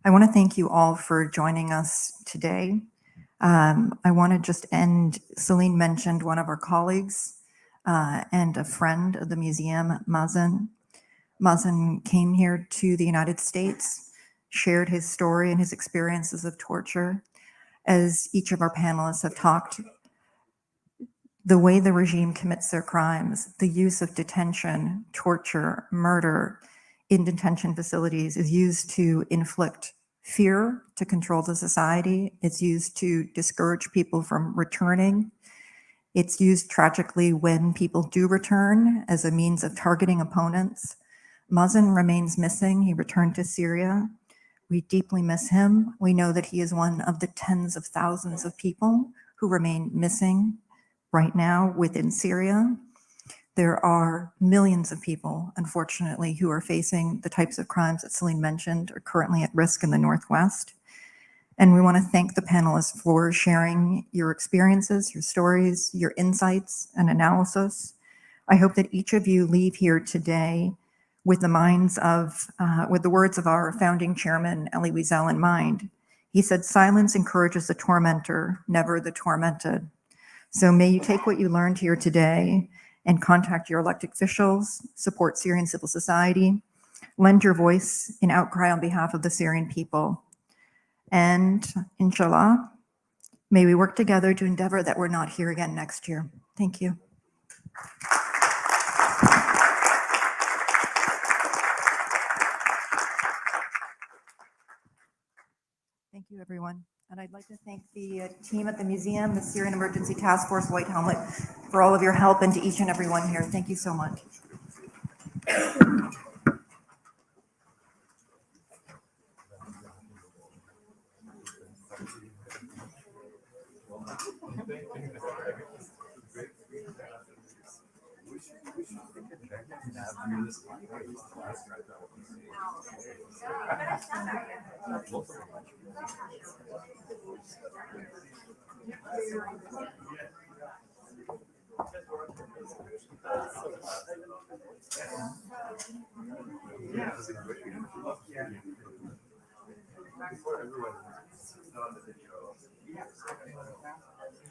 I want to thank you all for joining us today. I want to just end, Celine mentioned one of our colleagues and a friend of the museum, Mazen. Mazen came here to the United States, shared his story and his experiences of torture. As each of our panelists have talked, the way the regime commits their crimes, the use of detention, torture, murder in detention facilities is used to inflict fear, to control the society. It's used to discourage people from returning. It's used tragically when people do return as a means of targeting opponents. Mazen remains missing. He returned to Syria. We deeply miss him. We know that he is one of the tens of thousands of people who remain missing right now within Syria. There are millions of people, unfortunately, who are facing the types of crimes that Celine mentioned are currently at risk in the Northwest. And we want to thank the panelists for sharing your experiences, your stories, your insights, and analysis. I hope that each of you leave here today with the words of our founding chairman, Elie Wiesel, in mind. He said, "Silence encourages the tormentor, never the tormented." So may you take what you learned here today and contact your elected officials, support Syrian civil society, lend your voice in outcry on behalf of the Syrian people. And inshallah, may we work together to endeavor that we're not here again next year. Thank you. Thank you, everyone. And I'd like to thank the team at the museum, the Syrian Emergency Task Force, White Helmet, for all of your help, and to each and every one here. Thank you so much.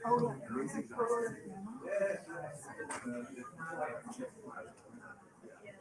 Oh, yeah.